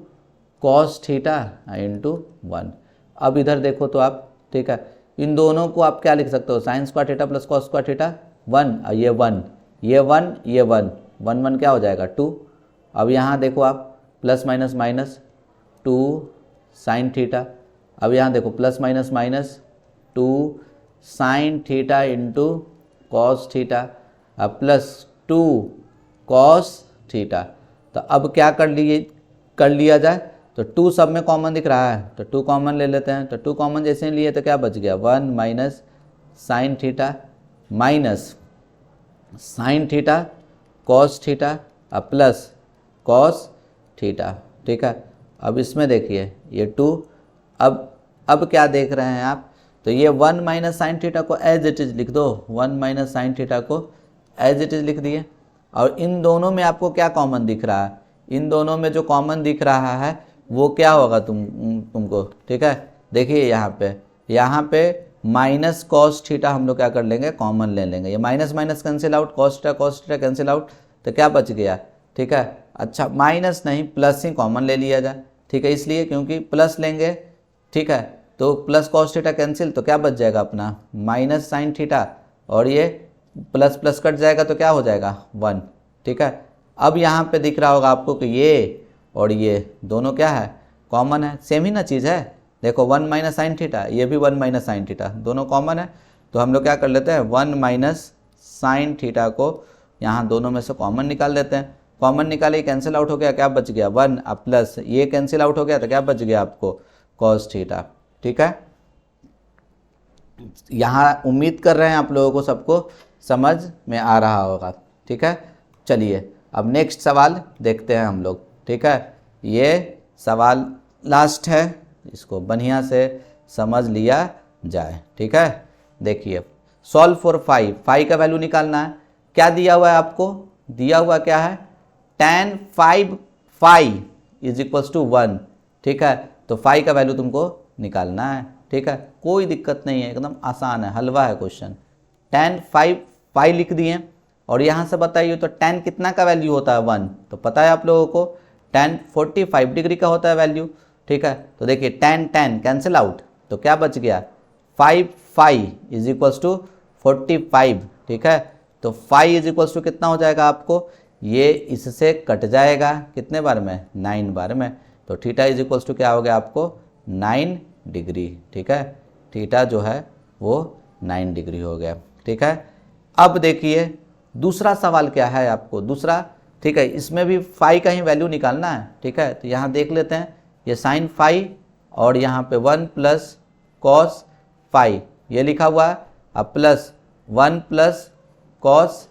कॉस थीटा इंटू 1। अब इधर देखो तो आप, ठीक है, इन दोनों को आप क्या लिख सकते हो, sign square theta plus cos square theta 1, ये 1, ये 1, ये 1, 1 1 क्या हो जाएगा 2। अब यहाँ देखो आप plus minus minus 2 sine theta, अब यहाँ देखो plus minus minus 2 sine theta into cos theta, अब प्लस 2 कॉस थीटा। तो अब क्या कर लिया जाए, तो 2 सब में कॉमन दिख रहा है तो 2 कॉमन ले लेते हैं, तो 2 कॉमन जैसे ही लिए तो क्या बच गया 1 minus sine theta minus sine theta cos theta, अब प्लस कॉस थीटा, ठीक है। अब इसमें देखिए ये 2, अब क्या देख रहे हैं आप, तो ये 1 माइनस साइन थीटा को एज इट इज़ लिख दो, 1 माइनस साइन थीटा को एज इट इज़ लिख दिए। और इन दोनों में आपको क्या कॉमन दिख रहा है, इन दोनों में जो कॉमन दिख रहा है वो क्या होगा तुमको, ठीक है। देखिए यहाँ पे माइनस कॉस थीटा हम लोग क्या कर लेंगे, कॉमन ले लेंगे, ये minus minus cancel out, cos theta cancel out, तो क्या बच गया, ठीक है। अच्छा माइनस नहीं प्लस ही कॉमन ले लिया जाए, ठीक है, इसलिए क्योंकि प्लस लेंगे, ठीक है, तो प्लस कॉस थीटा कैंसिल, तो क्या बच जाएगा अपना माइनस साइन थीटा, और ये प्लस प्लस कट जाएगा तो क्या हो जाएगा 1, ठीक है। अब यहाँ पे दिख रहा होगा आपको कि ये और ये दोनों क्या है, कॉमन है, सेम ही ना चीज़ है। देखो 1 माइनस साइन थीटा, ये भी 1 माइनस साइन थीटा, दोनों कॉमन है, तो हम लोग क्या कर लेते हैं 1 माइनस साइन थीटा को यहाँ दोनों में से कॉमन निकाल देते हैं। कॉमन निकाले कैंसिल आउट हो गया, क्या बच गया 1, अब प्लस ये कैंसिल आउट हो गया तो क्या बच गया आपको कॉस थीटा, ठीक है। यहाँ उम्मीद कर रहे हैं आप लोगों को सबको समझ में आ रहा होगा, ठीक है। चलिए अब नेक्स्ट सवाल देखते हैं हम लोग, ठीक है। ये सवाल लास्ट है, इसको बढ़िया से समझ लिया जाए, ठीक है। देखिए सॉल्व फॉर 5 का वैल्यू निकालना है। क्या दिया हुआ है आपको, दिया हुआ क्या है tan 5 phi is equals to 1, ठीक है। तो 5 का वैल्यू तुमको निकालना है, ठीक है, कोई दिक्कत नहीं है, एकदम आसान है, हलवा है क्वेश्चन। tan 5 फाई लिख दिए, और यहाँ से बताइए तो tan कितना का वैल्यू होता है 1, तो पता है आप लोगों को tan 45 डिग्री का होता है वैल्यू, ठीक है। तो देखिए tan कैंसिल आउट, तो क्या बच गया 5 फाई इज इक्वल्स टू 45, ठीक है। तो फाई इज इक्वल्स टू कितना हो जाएगा आपको, ये इससे कट जाएगा कितने बार में 9 बार में, तो थीटा इज इक्वल्स टू क्या हो गया आपको 9 डिग्री, ठीक है। थीटा जो है वो 9 डिग्री हो गया, ठीक है। अब देखिए दूसरा सवाल क्या है आपको, दूसरा, ठीक है, इसमें भी फाई का ही वैल्यू निकालना है, ठीक है। तो यहाँ देख लेते हैं, ये साइन फाई और यहाँ पे 1 प्लस कॉस फाई ये लिखा हुआ है, अब प्लस 1 प्लस कॉस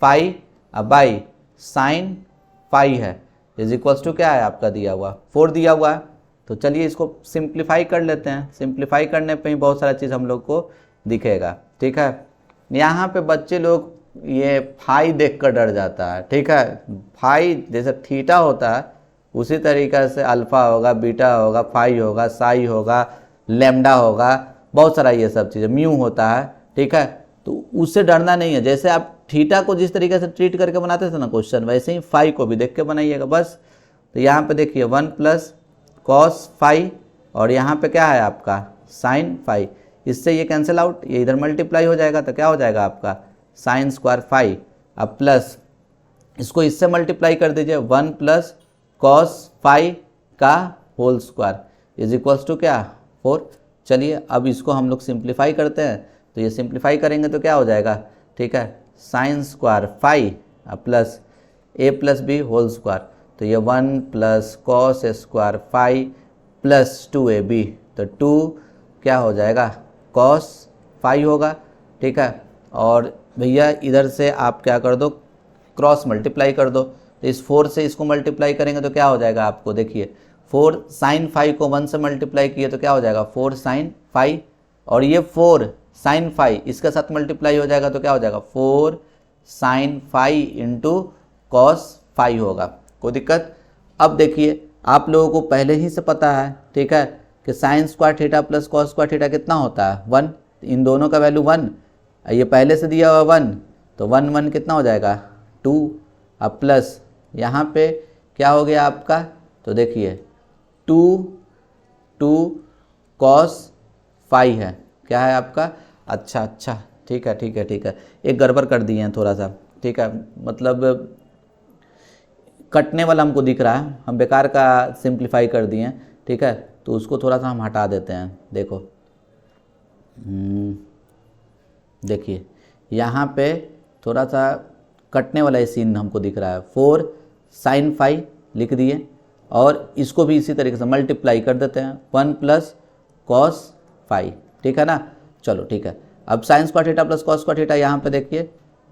फाई अब बाई साइन फाई है इज इक्वल्स टू क्या है आपका दिया हुआ 4 दिया हुआ है। तो चलिए इसको सिंप्लीफाई कर लेते हैं, सिंप्लीफाई करने पे ही बहुत सारा चीज़ हम लोग को दिखेगा, ठीक है। यहाँ पे बच्चे लोग ये फाई देख कर डर जाता है, ठीक है। फाई जैसे थीटा होता है उसी तरीक़े से अल्फ़ा होगा, बीटा होगा, फाई होगा, साई होगा, लैम्डा होगा, बहुत सारा ये सब चीज़ें, म्यू होता है, ठीक है। तो उससे डरना नहीं है, जैसे आप थीटा को जिस तरीके से ट्रीट करके बनाते थे ना क्वेश्चन, वैसे ही फाई को भी देख के बनाइएगा बस। तो यहाँ पे देखिए 1 प्लस कॉस फाई और यहाँ पे क्या है आपका साइन फाई, इससे ये कैंसिल आउट, ये इधर मल्टीप्लाई हो जाएगा तो क्या हो जाएगा आपका साइन स्क्वायर फाई, अब प्लस इसको इससे मल्टीप्लाई कर दीजिए 1 प्लस कॉस फाई का whole square is equals to क्या 4। चलिए अब इसको हम लोग सिंप्लीफाई करते हैं, तो ये सिंप्लीफाई करेंगे तो क्या हो जाएगा, ठीक है, sine square phi plus a plus B whole square, तो ये 1 plus cos square phi plus 2ab, तो 2 क्या हो जाएगा कॉस फाई होगा, ठीक है। और भैया इधर से आप क्या कर दो क्रॉस मल्टीप्लाई कर दो, तो इस 4 से इसको मल्टीप्लाई करेंगे तो क्या हो जाएगा आपको, देखिए 4 साइन फाई को 1 से मल्टीप्लाई किए तो क्या हो जाएगा 4 साइन फाई, और ये 4 साइन फाई इसके साथ मल्टीप्लाई हो जाएगा तो क्या हो जाएगा 4 sine phi into cos phi होगा, कोई दिक्कत। अब देखिए आप लोगों को पहले ही से पता है, ठीक है, कि sign square theta plus cos square theta कितना होता है 1, इन दोनों का वैल्यू 1, ये पहले से दिया हुआ 1, तो 1 1 कितना हो जाएगा 2, अब प्लस यहाँ पे क्या हो गया आपका, तो देखिए 2 कॉस 5 है, क्या है आपका, अच्छा ठीक है, एक गड़बड़ कर दिए हैं थोड़ा सा, ठीक है, मतलब कटने वाला हमको दिख रहा है, हम बेकार का सिंप्लीफाई कर दिए हैं, ठीक है, तो उसको थोड़ा सा हम हटा देते हैं। देखो देखिए यहाँ पे थोड़ा सा कटने वाला सीन हमको दिख रहा है, 4 sin 5 लिख दिए और इसको भी इसी तरीके से मल्टीप्लाई कर देते हैं 1 प्लस कॉस 5, ठीक है ना। चलो ठीक है, अब sign square theta plus cos square theta, यहाँ पे देखिए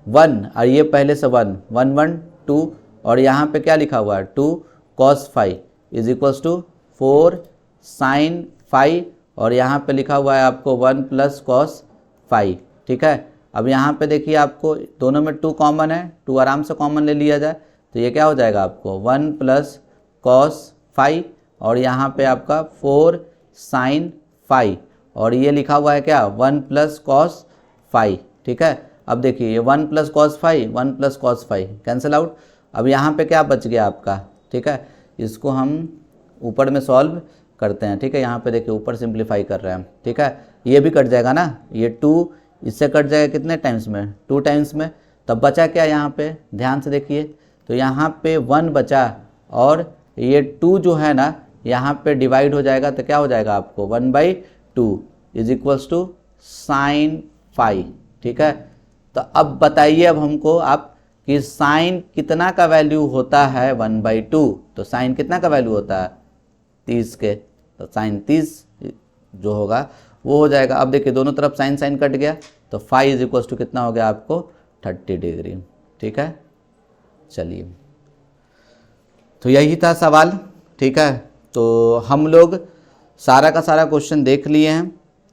1 और ये पहले से 1 1 1 2 और यहाँ पे क्या लिखा हुआ है 2 cos 5 is equals to 4 sin 5 और यहाँ पे लिखा हुआ है आपको 1 प्लस कॉस 5, ठीक है। अब यहाँ पे देखिए आपको दोनों में 2 कॉमन है, 2 आराम से कॉमन ले लिया जाए तो ये क्या हो जाएगा आपको 1 प्लस कॉस 5 और यहाँ पे आपका 4 sin 5 और ये लिखा हुआ है क्या 1 प्लस कॉस 5, ठीक है। अब देखिए ये 1 plus cos 5 1 plus cos 5 cancel out, अब यहाँ पे क्या बच गया आपका, ठीक है, इसको हम ऊपर में सॉल्व करते हैं, ठीक है। यहाँ पे देखिए ऊपर सिंप्लीफाई कर रहे हैं, ठीक है, ये भी कट जाएगा ना, ये 2 इससे कट जाएगा कितने टाइम्स में 2 टाइम्स में, तब बचा क्या यहाँ पे, ध्यान से देखिए तो यहाँ पे 1 बचा और ये 2 जो है ना यहाँ पे डिवाइड हो जाएगा तो क्या हो जाएगा आपको 1/2 इज इक्वल्स टू साइन 5, ठीक है। तो अब बताइए अब हमको आप कि साइन कितना का वैल्यू होता है 1/2, तो साइन कितना का वैल्यू होता है 30 के, तो साइन 30 जो होगा वो हो जाएगा। अब देखिए दोनों तरफ साइन साइन कट गया तो 5 इज इक्वल्स टू कितना हो गया आपको 30 डिग्री, ठीक है। चलिए तो यही था सवाल, ठीक है, तो हम लोग सारा का सारा क्वेश्चन देख लिए हैं,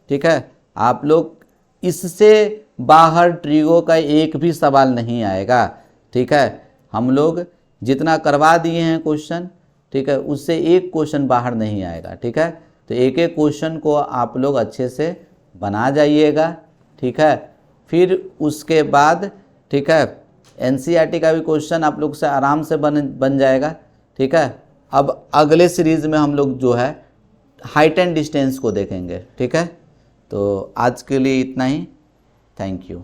ठीक है। आप लोग इससे बाहर ट्रिगो का एक भी सवाल नहीं आएगा, ठीक है। हम लोग जितना करवा दिए हैं क्वेश्चन, ठीक है, उससे एक क्वेश्चन बाहर नहीं आएगा, ठीक है। तो एक एक क्वेश्चन को आप लोग अच्छे से बना जाइएगा, ठीक है। फिर उसके बाद, ठीक है, एनसीईआरटी का भी क्वेश्चन आप लोग से आराम से बन जाएगा, ठीक है। अब अगले सीरीज़ में हम लोग जो है हाइट एंड डिस्टेंस को देखेंगे, ठीक है। तो आज के लिए इतना ही, थैंक यू।